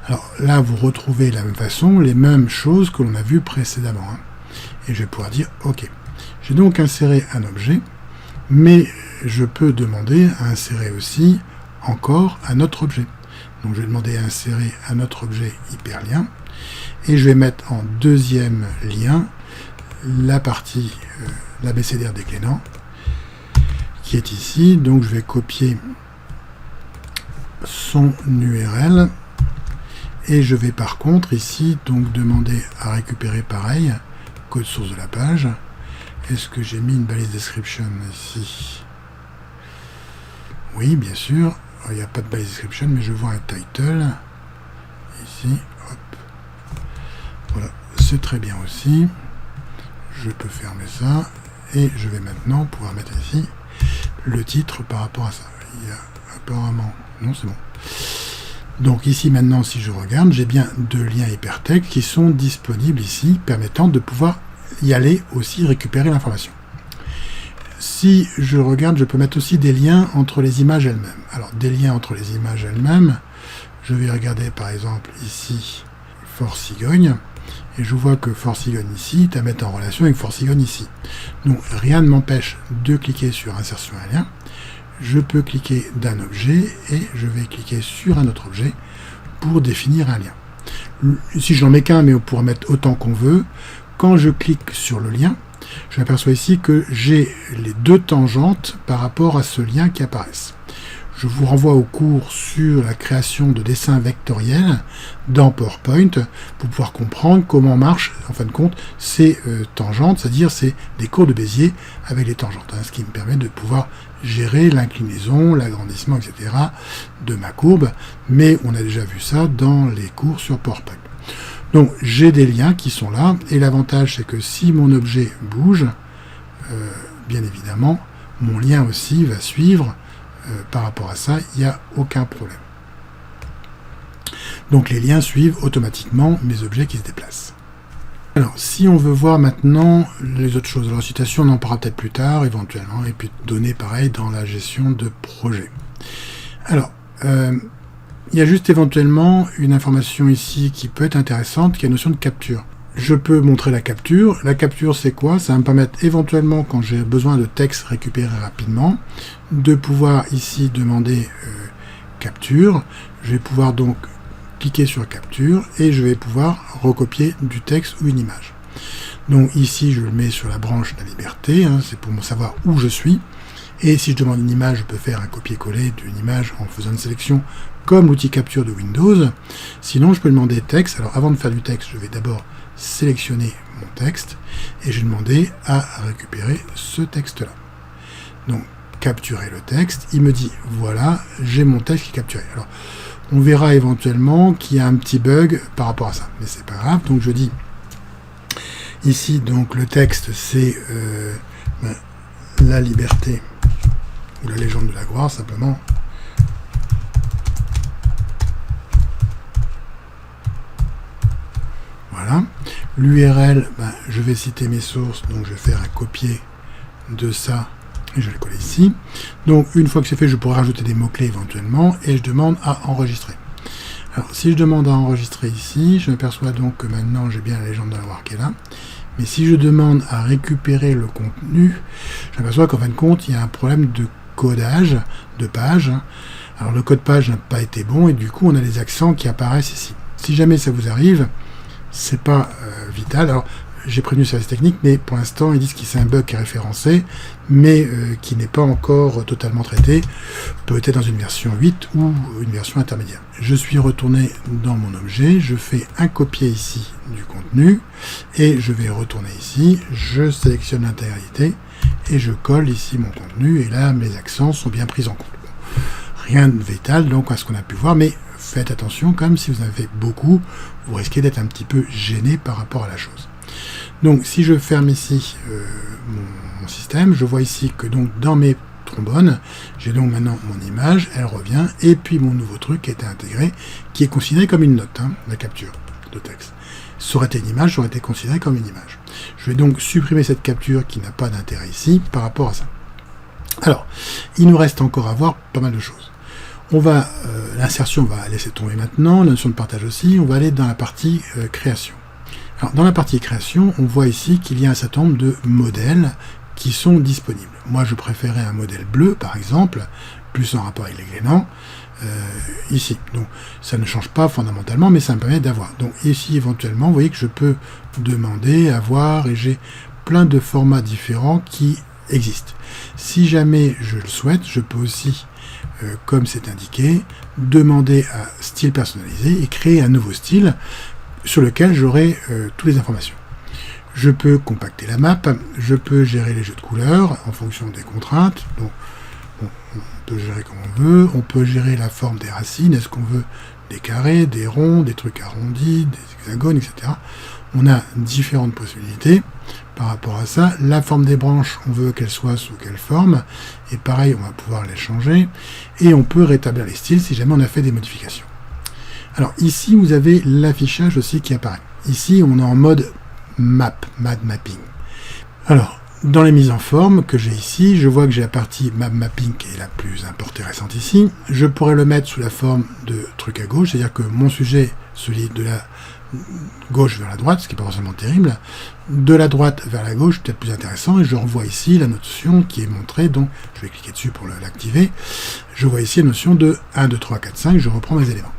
Alors là vous retrouvez de la même façon les mêmes choses que l'on a vu précédemment, et je vais pouvoir dire ok. J'ai donc inséré un objet, mais je peux demander à insérer aussi encore un autre objet. Donc je vais demander à insérer un autre objet hyperlien, et je vais mettre en deuxième lien la partie l'abécédaire des Glénan qui est ici. Donc je vais copier son URL et je vais par contre ici donc demander à récupérer pareil code source de la page. Est-ce que j'ai mis une balise description ici? Oui, bien sûr. Il n'y a pas de balise description, mais je vois un title ici. Hop. Voilà, c'est très bien aussi. Je peux fermer ça et je vais maintenant pouvoir mettre ici le titre par rapport à ça. Il y a apparemment... Non, c'est bon. Donc ici maintenant, si je regarde, j'ai bien deux liens hypertextes qui sont disponibles ici, permettant de pouvoir y aller aussi récupérer l'information. Si je regarde, je peux mettre aussi des liens entre les images elles-mêmes. Alors des liens entre les images elles-mêmes, je vais regarder par exemple ici Fort Cigogne, et je vois que Fort Cigogne ici est à mettre en relation avec Fort Cigogne ici. Donc rien ne m'empêche de cliquer sur insertion un lien. Je peux cliquer d'un objet et je vais cliquer sur un autre objet pour définir un lien. Ici j'en mets qu'un, mais on pourra mettre autant qu'on veut. Quand je clique sur le lien, je m'aperçois ici que j'ai les deux tangentes par rapport à ce lien qui apparaissent. Je vous renvoie au cours sur la création de dessins vectoriels dans PowerPoint pour pouvoir comprendre comment marchent, en fin de compte, ces tangentes, c'est-à-dire c'est des courbes de Bézier avec les tangentes, ce qui me permet de pouvoir gérer l'inclinaison, l'agrandissement, etc. de ma courbe, mais on a déjà vu ça dans les cours sur PowerPoint. Donc j'ai des liens qui sont là, et l'avantage c'est que si mon objet bouge, bien évidemment, mon lien aussi va suivre. Par rapport à ça, il n'y a aucun problème. Donc les liens suivent automatiquement mes objets qui se déplacent. Alors, si on veut voir maintenant les autres choses, alors citation, on en parlera peut-être plus tard, éventuellement, et puis données pareil dans la gestion de projet. Alors, il y a juste éventuellement une information ici qui peut être intéressante, qui est la notion de capture. Je peux montrer la capture. La capture, c'est quoi? Ça va me permettre éventuellement, quand j'ai besoin de texte récupéré rapidement, de pouvoir ici demander capture. Je vais pouvoir donc cliquer sur capture et je vais pouvoir recopier du texte ou une image. Donc ici, je le mets sur la branche de la liberté, c'est pour savoir où je suis. Et si je demande une image, je peux faire un copier-coller d'une image en faisant une sélection comme l'outil capture de Windows. Sinon, je peux demander texte. Alors avant de faire du texte, je vais d'abord sélectionner mon texte et je vais demander à récupérer ce texte-là. Donc, capturer le texte. Il me dit, voilà, j'ai mon texte qui est capturé. Alors, on verra éventuellement qu'il y a un petit bug par rapport à ça, mais c'est pas grave. Donc, je dis ici, donc le texte, c'est la liberté ou la légende de la gloire, simplement. Voilà. L'URL, je vais citer mes sources, donc je vais faire un copier de ça et je vais le coller ici. Donc, une fois que c'est fait, je pourrais rajouter des mots-clés éventuellement et je demande à enregistrer. Alors, si je demande à enregistrer ici, je m'aperçois donc que maintenant j'ai bien la légende de la gloire qui est là. Mais si je demande à récupérer le contenu, je m'aperçois qu'en fin de compte, il y a un problème de codage de page. Alors le code page n'a pas été bon et du coup on a les accents qui apparaissent ici. Si jamais ça vous arrive, c'est pas vital. Alors j'ai prévenu le service technique, mais pour l'instant ils disent que c'est un bug qui est référencé, mais qui n'est pas encore totalement traité, peut-être dans une version 8 ou une version intermédiaire. Je suis retourné dans mon objet, je fais un copier ici du contenu, et je vais retourner ici, je sélectionne l'intégralité, et je colle ici mon contenu, et là mes accents sont bien pris en compte. Rien de vital donc à ce qu'on a pu voir, mais faites attention, comme si vous en avez beaucoup, vous risquez d'être un petit peu gêné par rapport à la chose. Donc si je ferme ici mon système, je vois ici que donc dans mes trombones, j'ai donc maintenant mon image, elle revient, et puis mon nouveau truc qui a été intégré, qui est considéré comme une note, la capture de texte. Ça aurait été une image, ça aurait été considéré comme une image. Je vais donc supprimer cette capture qui n'a pas d'intérêt ici par rapport à ça. Alors, il nous reste encore à voir pas mal de choses. On va, l'insertion, on va laisser tomber maintenant, la notion de partage aussi, on va aller dans la partie création. Alors, dans la partie création, on voit ici qu'il y a un certain nombre de modèles qui sont disponibles. Moi, je préférais un modèle bleu, par exemple, plus en rapport avec les Glénans, ici. Donc, ça ne change pas fondamentalement, mais ça me permet d'avoir. Donc, ici, éventuellement, vous voyez que je peux demander à voir, et j'ai plein de formats différents qui existent. Si jamais je le souhaite, je peux aussi, comme c'est indiqué, demander à style personnalisé et créer un nouveau style sur lequel j'aurai toutes les informations. Je peux compacter la map, je peux gérer les jeux de couleurs en fonction des contraintes. Donc, on peut gérer comme on veut, on peut gérer la forme des racines, est-ce qu'on veut des carrés, des ronds, des trucs arrondis, des hexagones, etc. On a différentes possibilités par rapport à ça. La forme des branches, on veut qu'elle soit sous quelle forme, et pareil, on va pouvoir les changer, et on peut rétablir les styles si jamais on a fait des modifications. Alors ici, vous avez l'affichage aussi qui apparaît. Ici, on est en mode mapping. Alors, dans les mises en forme que j'ai ici, je vois que j'ai la partie map mapping qui est la plus intéressante ici. Je pourrais le mettre sous la forme de truc à gauche, c'est-à-dire que mon sujet se lit de la gauche vers la droite, ce qui n'est pas forcément terrible, de la droite vers la gauche, peut-être plus intéressant, et je revois ici la notion qui est montrée, donc je vais cliquer dessus pour l'activer. Je vois ici la notion de 1, 2, 3, 4, 5, je reprends mes éléments.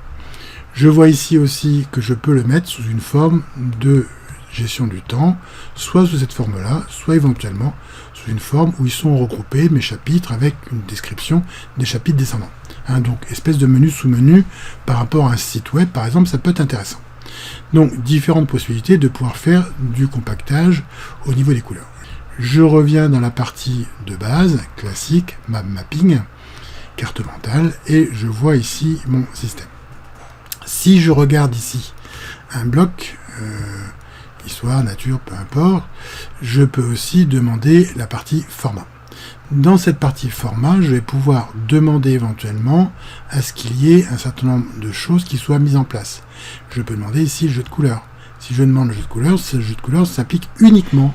Je vois ici aussi que je peux le mettre sous une forme de gestion du temps, soit sous cette forme-là, soit éventuellement sous une forme où ils sont regroupés, mes chapitres, avec une description des chapitres descendants. Donc, espèce de menu sous-menu par rapport à un site web, par exemple, ça peut être intéressant. Donc, différentes possibilités de pouvoir faire du compactage au niveau des couleurs. Je reviens dans la partie de base, classique, map mapping, carte mentale, et je vois ici mon système. Si je regarde ici un bloc, histoire, nature, peu importe, je peux aussi demander la partie format. Dans cette partie format, je vais pouvoir demander éventuellement à ce qu'il y ait un certain nombre de choses qui soient mises en place. Je peux demander ici le jeu de couleurs. Si je demande le jeu de couleurs, ce jeu de couleurs s'applique uniquement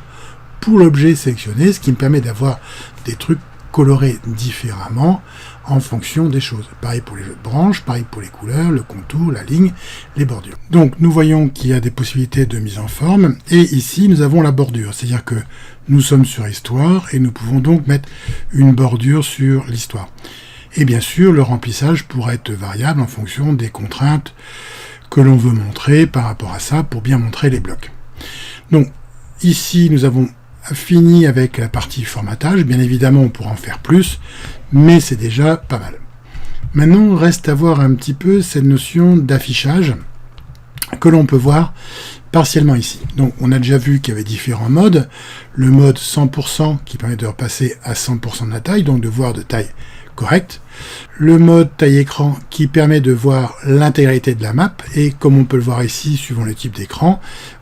pour l'objet sélectionné, ce qui me permet d'avoir des trucs colorés différemment en fonction des choses. Pareil pour les jeux de branches, pareil pour les couleurs, le contour, la ligne, les bordures. Donc nous voyons qu'il y a des possibilités de mise en forme, et ici nous avons la bordure, c'est-à-dire que nous sommes sur histoire, et nous pouvons donc mettre une bordure sur l'histoire. Et bien sûr, le remplissage pourra être variable en fonction des contraintes que l'on veut montrer par rapport à ça pour bien montrer les blocs. Donc ici nous avons fini avec la partie formatage. Bien évidemment on pourra en faire plus, mais c'est déjà pas mal. Maintenant reste à voir un petit peu cette notion d'affichage que l'on peut voir partiellement ici. Donc on a déjà vu qu'il y avait différents modes. Le mode 100% qui permet de repasser à 100% de la taille, donc de voir de taille correcte. Le mode taille écran qui permet de voir l'intégralité de la map, et comme on peut le voir ici, suivant le type d'écran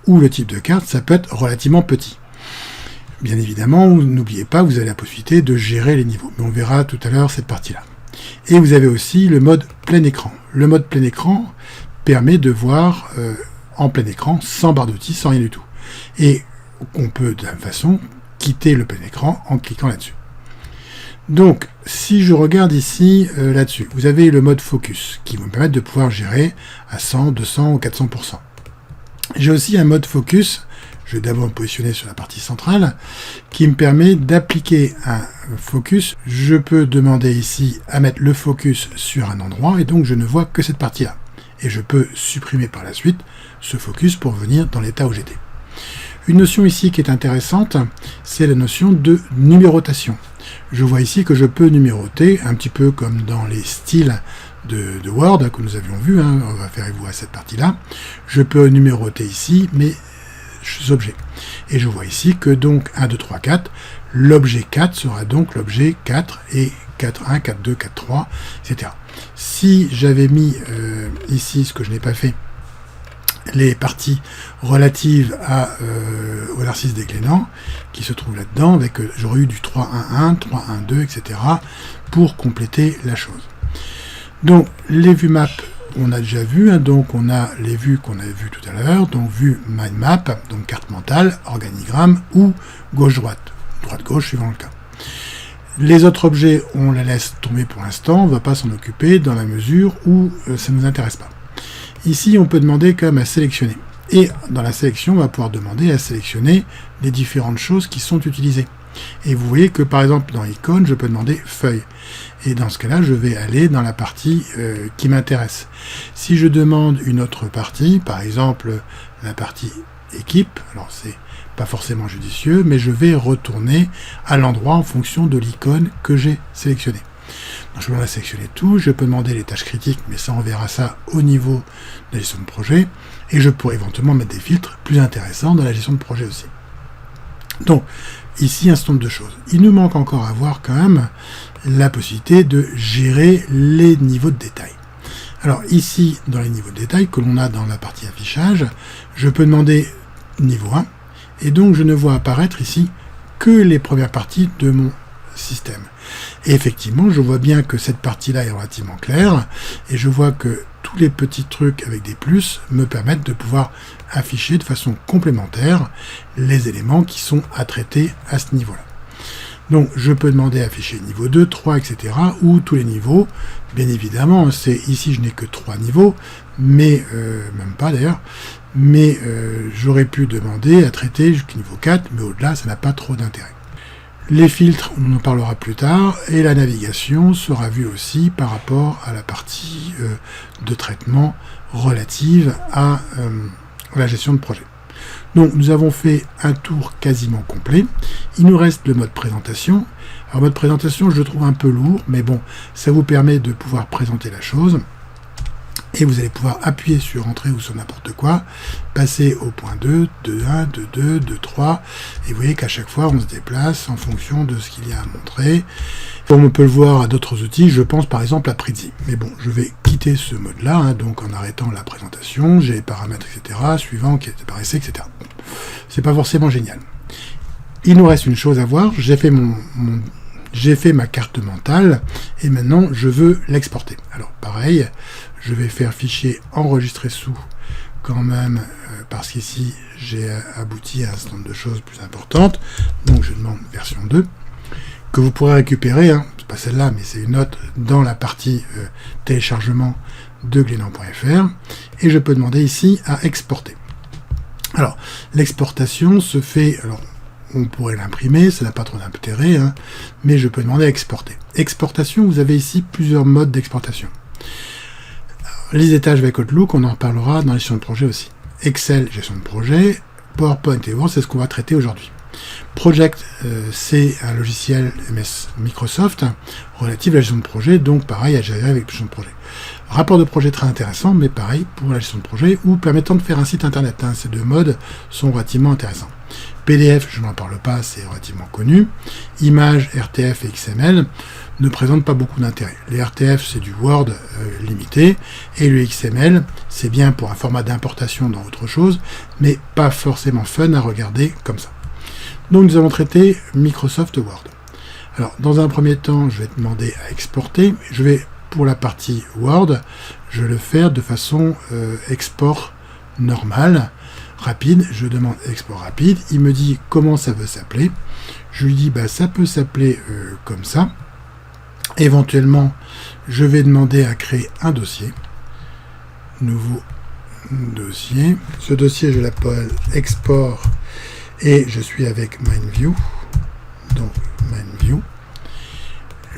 ou le type de carte, ça peut être relativement petit. Bien évidemment, n'oubliez pas, vous avez la possibilité de gérer les niveaux, mais on verra tout à l'heure cette partie-là. Et vous avez aussi le mode plein écran. Le mode plein écran permet de voir en plein écran, sans barre d'outils, sans rien du tout. Et on peut de la même façon quitter le plein écran en cliquant là-dessus. Donc, si je regarde ici, là-dessus, vous avez le mode focus, qui va me permettre de pouvoir gérer à 100, 200 ou 400%. J'ai aussi un mode focus, je vais d'abord me positionner sur la partie centrale, qui me permet d'appliquer un focus. Je peux demander ici à mettre le focus sur un endroit, et donc je ne vois que cette partie-là. Et je peux supprimer par la suite ce focus pour venir dans l'état où j'étais. Une notion ici qui est intéressante, c'est la notion de numérotation. Je vois ici que je peux numéroter, un petit peu comme dans les styles de Word que nous avions vu, on va faire à cette partie-là. Je peux numéroter ici mes objets. Et je vois ici que donc 1, 2, 3, 4, l'objet 4 sera donc l'objet 4 et 4, 1, 4, 2, 4, 3, etc. Si j'avais mis ici, ce que je n'ai pas fait, les parties relatives au narcisse des Glénans, qui se trouvent là-dedans, avec j'aurais eu du 3-1-1, 3-1-2, etc., pour compléter la chose. Donc, les vues map, on a déjà vu, donc on a les vues qu'on avait vues tout à l'heure, donc vue mind map, donc carte mentale, organigramme, ou gauche-droite, droite-gauche, suivant le cas. Les autres objets, on les laisse tomber pour l'instant, on ne va pas s'en occuper dans la mesure où ça ne nous intéresse pas. Ici, on peut demander quand même à sélectionner. Et dans la sélection, on va pouvoir demander à sélectionner les différentes choses qui sont utilisées. Et vous voyez que par exemple, dans icône, je peux demander feuille. Et dans ce cas-là, je vais aller dans la partie qui m'intéresse. Si je demande une autre partie, par exemple la partie équipe, alors c'est pas forcément judicieux, mais je vais retourner à l'endroit en fonction de l'icône que j'ai sélectionnée. Donc je vais la sélectionner tout, je peux demander les tâches critiques, mais ça on verra ça au niveau de la gestion de projet, et je pourrais éventuellement mettre des filtres plus intéressants dans la gestion de projet aussi. Donc ici un certain nombre de choses. Il nous manque encore à voir quand même la possibilité de gérer les niveaux de détail. Alors ici, dans les niveaux de détail que l'on a dans la partie affichage, je peux demander niveau 1, et donc je ne vois apparaître ici que les premières parties de mon système. Et effectivement, je vois bien que cette partie-là est relativement claire, et je vois que tous les petits trucs avec des plus me permettent de pouvoir afficher de façon complémentaire les éléments qui sont à traiter à ce niveau-là. Donc, je peux demander à afficher niveau 2, 3, etc., ou tous les niveaux. Bien évidemment, ici, je n'ai que 3 niveaux, mais même pas d'ailleurs, mais j'aurais pu demander à traiter jusqu'au niveau 4, mais au-delà, ça n'a pas trop d'intérêt. Les filtres, on en parlera plus tard, et la navigation sera vue aussi par rapport à la partie de traitement relative à la gestion de projet. Donc nous avons fait un tour quasiment complet. Il nous reste le mode présentation. Alors mode présentation, je le trouve un peu lourd, mais bon, ça vous permet de pouvoir présenter la chose. Et vous allez pouvoir appuyer sur Entrée ou sur n'importe quoi, passer au point 2, 2.1, 2.2, 2.3, et vous voyez qu'à chaque fois on se déplace en fonction de ce qu'il y a à montrer. Comme on peut le voir à d'autres outils, je pense par exemple à Prezi. Mais bon, je vais quitter ce mode-là, donc en arrêtant la présentation, j'ai les paramètres, etc., suivant qui apparaissaient, etc. C'est pas forcément génial. Il nous reste une chose à voir, j'ai fait ma carte mentale, et maintenant je veux l'exporter. Alors pareil, je vais faire fichier enregistré sous quand même, parce qu'ici j'ai abouti à un certain nombre de choses plus importantes, donc je demande version 2, que vous pourrez récupérer, c'est pas celle-là, mais c'est une autre dans la partie téléchargement de glénan.fr, et je peux demander ici à exporter. Alors, l'exportation se fait, alors on pourrait l'imprimer, ça n'a pas trop d'intérêt, mais je peux demander à exporter. Exportation, vous avez ici plusieurs modes d'exportation. liste des tâches avec Outlook, on en reparlera dans la gestion de projet aussi. Excel, gestion de projet, PowerPoint et Word, c'est ce qu'on va traiter aujourd'hui. Project, c'est un logiciel MS Microsoft relatif à la gestion de projet, donc pareil à gérer avec la gestion de projet. Rapport de projet très intéressant, mais pareil pour la gestion de projet, ou permettant de faire un site internet. Ces deux modes sont relativement intéressants. PDF, je n'en parle pas, c'est relativement connu. Images, RTF et XML ne présentent pas beaucoup d'intérêt. Les RTF, c'est du Word limité, et le XML, c'est bien pour un format d'importation dans autre chose, mais pas forcément fun à regarder comme ça. Donc nous allons traiter Microsoft Word. Alors, dans un premier temps, je vais demander à exporter. Je vais, pour la partie Word, je vais le faire de façon export normale, rapide. Je demande export rapide. Il me dit comment ça veut s'appeler. Je lui dis, ça peut s'appeler comme ça. Éventuellement, je vais demander à créer un dossier. Nouveau dossier. Ce dossier, je l'appelle export et je suis avec MindView. Donc, MindView.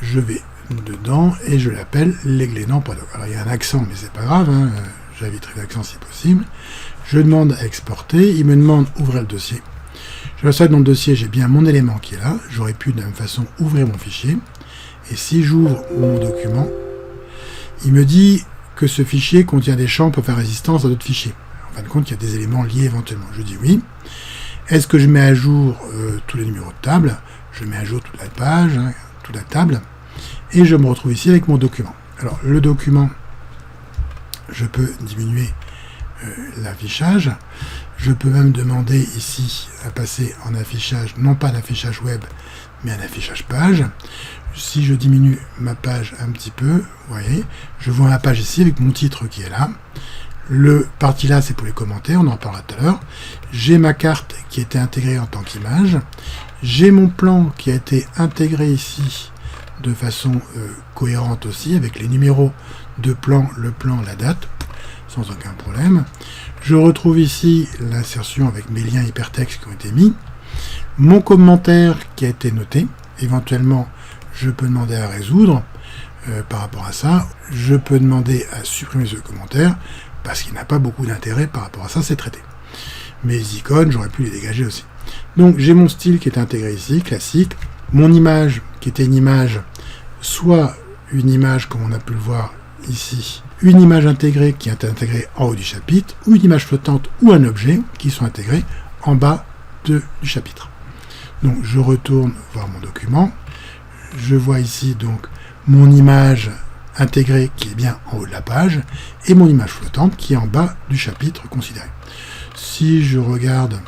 Je vais dedans et je l'appelle lesglénans.doc. Alors, il y a un accent, mais c'est pas grave. J'éviterai l'accent si possible. Je demande à exporter. Il me demande ouvrir le dossier. Je m'aperçois que dans le dossier, j'ai bien mon élément qui est là. J'aurais pu de la même façon ouvrir mon fichier. Et si j'ouvre mon document, il me dit que ce fichier contient des champs pour faire résistance à d'autres fichiers. En fin de compte, il y a des éléments liés éventuellement. Je dis oui. Est-ce que je mets à jour tous les numéros de table? Je mets à jour toute la page, toute la table. Et je me retrouve ici avec mon document. Alors, le document, je peux diminuer l'affichage. Je peux même demander ici à passer en affichage, non pas un affichage web, mais un affichage page. Si je diminue ma page un petit peu, vous voyez, je vois la page ici avec mon titre qui est là. Le parti là, c'est pour les commentaires, on en parlera tout à l'heure. J'ai ma carte qui a été intégrée en tant qu'image. J'ai mon plan qui a été intégré ici de façon cohérente aussi, avec les numéros de plan, le plan, la date, sans aucun problème. Je retrouve ici l'insertion avec mes liens hypertextes qui ont été mis. Mon commentaire qui a été noté. Éventuellement, je peux demander à résoudre par rapport à ça. Je peux demander à supprimer ce commentaire parce qu'il n'a pas beaucoup d'intérêt par rapport à ça, c'est traité. Mes icônes, j'aurais pu les dégager aussi. Donc, j'ai mon style qui est intégré ici, classique. Mon image, qui était une image, soit une image, comme on a pu le voir ici, une image intégrée qui est intégrée en haut du chapitre, ou une image flottante ou un objet qui sont intégrés en bas du chapitre. Donc, je retourne voir mon document. Je vois ici donc mon image intégrée qui est bien en haut de la page et mon image flottante qui est en bas du chapitre considéré. Si je regarde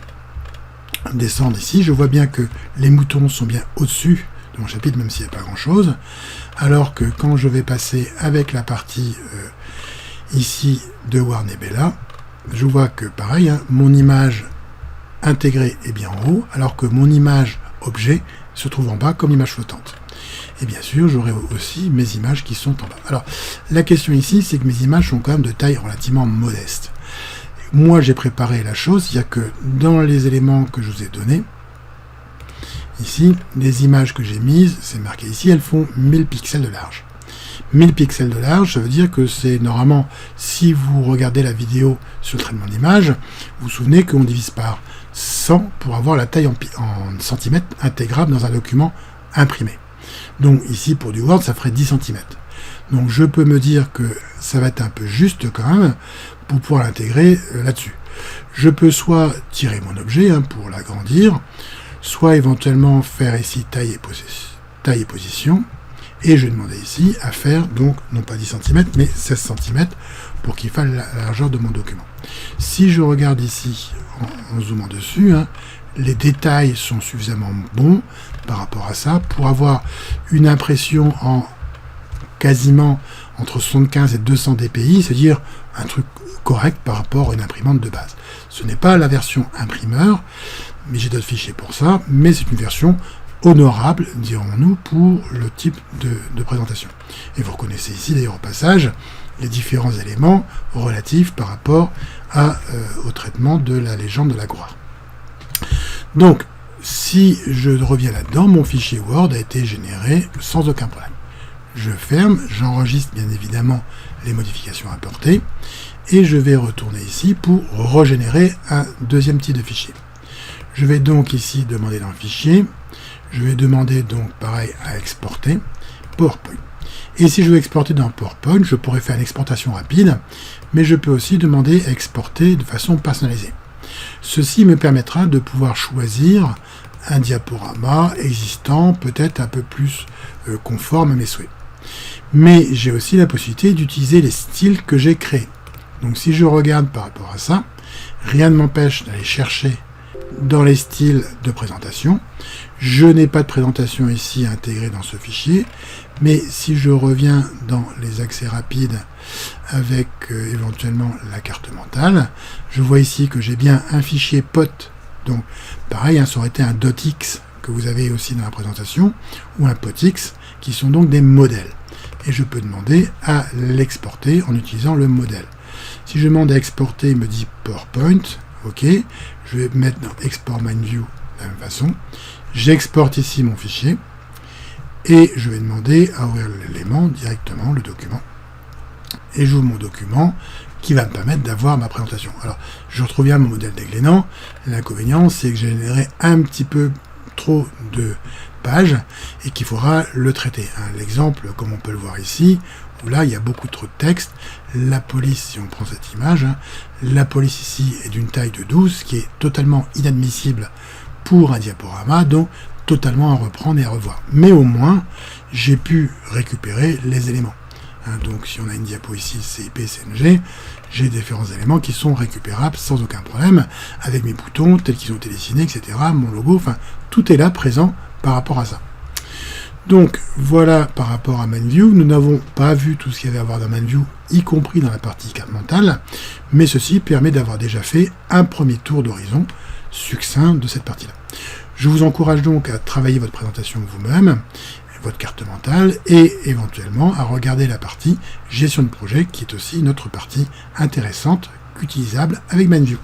descendre ici, je vois bien que les moutons sont bien au-dessus de mon chapitre, même s'il n'y a pas grand-chose, alors que quand je vais passer avec la partie ici de Warnebella, je vois que pareil, mon image intégrée est bien en haut, alors que mon image objet se trouve en bas comme image flottante. Et bien sûr, j'aurai aussi mes images qui sont en bas. Alors, la question ici, c'est que mes images sont quand même de taille relativement modeste. Moi, j'ai préparé la chose, il y a que dans les éléments que je vous ai donnés, ici, les images que j'ai mises, c'est marqué ici, elles font 1000 pixels de large. 1000 pixels de large, ça veut dire que c'est normalement, si vous regardez la vidéo sur le traitement d'image, vous vous souvenez qu'on divise par 100 pour avoir la taille en centimètres intégrable dans un document imprimé. Donc ici, pour du Word, ça ferait 10 cm. Donc je peux me dire que ça va être un peu juste quand même pour pouvoir l'intégrer là-dessus. Je peux soit tirer mon objet pour l'agrandir, soit éventuellement faire ici taille et position. Et je vais demander ici à faire, donc, non pas 10 cm, mais 16 cm pour qu'il fasse la largeur de mon document. Si je regarde ici, en zoomant dessus, les détails sont suffisamment bons par rapport à ça pour avoir une impression en quasiment entre 75 et 200 dpi, c'est-à-dire un truc correct par rapport à une imprimante de base. Ce n'est pas la version imprimeur, mais j'ai d'autres fichiers pour ça, mais c'est une version honorable, dirons-nous, pour le type de présentation. Et vous reconnaissez ici, d'ailleurs, au passage, les différents éléments relatifs par rapport au traitement de la légende de la gloire. Donc, si je reviens là-dedans, mon fichier Word a été généré sans aucun problème. Je ferme, j'enregistre bien évidemment les modifications apportées, et je vais retourner ici pour régénérer un deuxième type de fichier. Je vais donc ici demander dans le fichier, je vais demander donc pareil à exporter PowerPoint. Et si je veux exporter dans PowerPoint, je pourrais faire une exportation rapide, mais je peux aussi demander à exporter de façon personnalisée. Ceci me permettra de pouvoir choisir un diaporama existant, peut-être un peu plus conforme à mes souhaits. Mais j'ai aussi la possibilité d'utiliser les styles que j'ai créés. Donc si je regarde par rapport à ça, rien ne m'empêche d'aller chercher dans les styles de présentation. Je n'ai pas de présentation ici intégrée dans ce fichier, mais si je reviens dans les accès rapides avec éventuellement la carte mentale, je vois ici que j'ai bien un fichier POT. Donc pareil, ça aurait été un .x que vous avez aussi dans la présentation, ou un POTX, qui sont donc des modèles. Et je peux demander à l'exporter en utilisant le modèle. Si je demande à exporter, il me dit PowerPoint, ok, je vais mettre dans Export MindView de la même façon. J'exporte ici mon fichier, et je vais demander à ouvrir l'élément directement, le document. Et j'ouvre mon document, qui va me permettre d'avoir ma présentation. Alors, je retrouve bien mon modèle déglénant. L'inconvénient, c'est que j'ai généré un petit peu trop de pages et qu'il faudra le traiter. L'exemple, comme on peut le voir ici, où là, il y a beaucoup trop de texte. La police, si on prend cette image, la police ici est d'une taille de 12, ce qui est totalement inadmissible pour un diaporama, donc totalement à reprendre et à revoir. Mais au moins, j'ai pu récupérer les éléments. Donc si on a une diapo ici, CIP, CNG, j'ai différents éléments qui sont récupérables sans aucun problème, avec mes boutons tels qu'ils ont été dessinés, etc., mon logo, enfin, tout est là présent par rapport à ça. Donc voilà par rapport à MindView, nous n'avons pas vu tout ce qu'il y avait à voir dans MindView, y compris dans la partie carte mentale, mais ceci permet d'avoir déjà fait un premier tour d'horizon succinct de cette partie-là. Je vous encourage donc à travailler votre présentation vous-même, votre carte mentale, et éventuellement à regarder la partie gestion de projet, qui est aussi une autre partie intéressante, qu'utilisable avec MindView.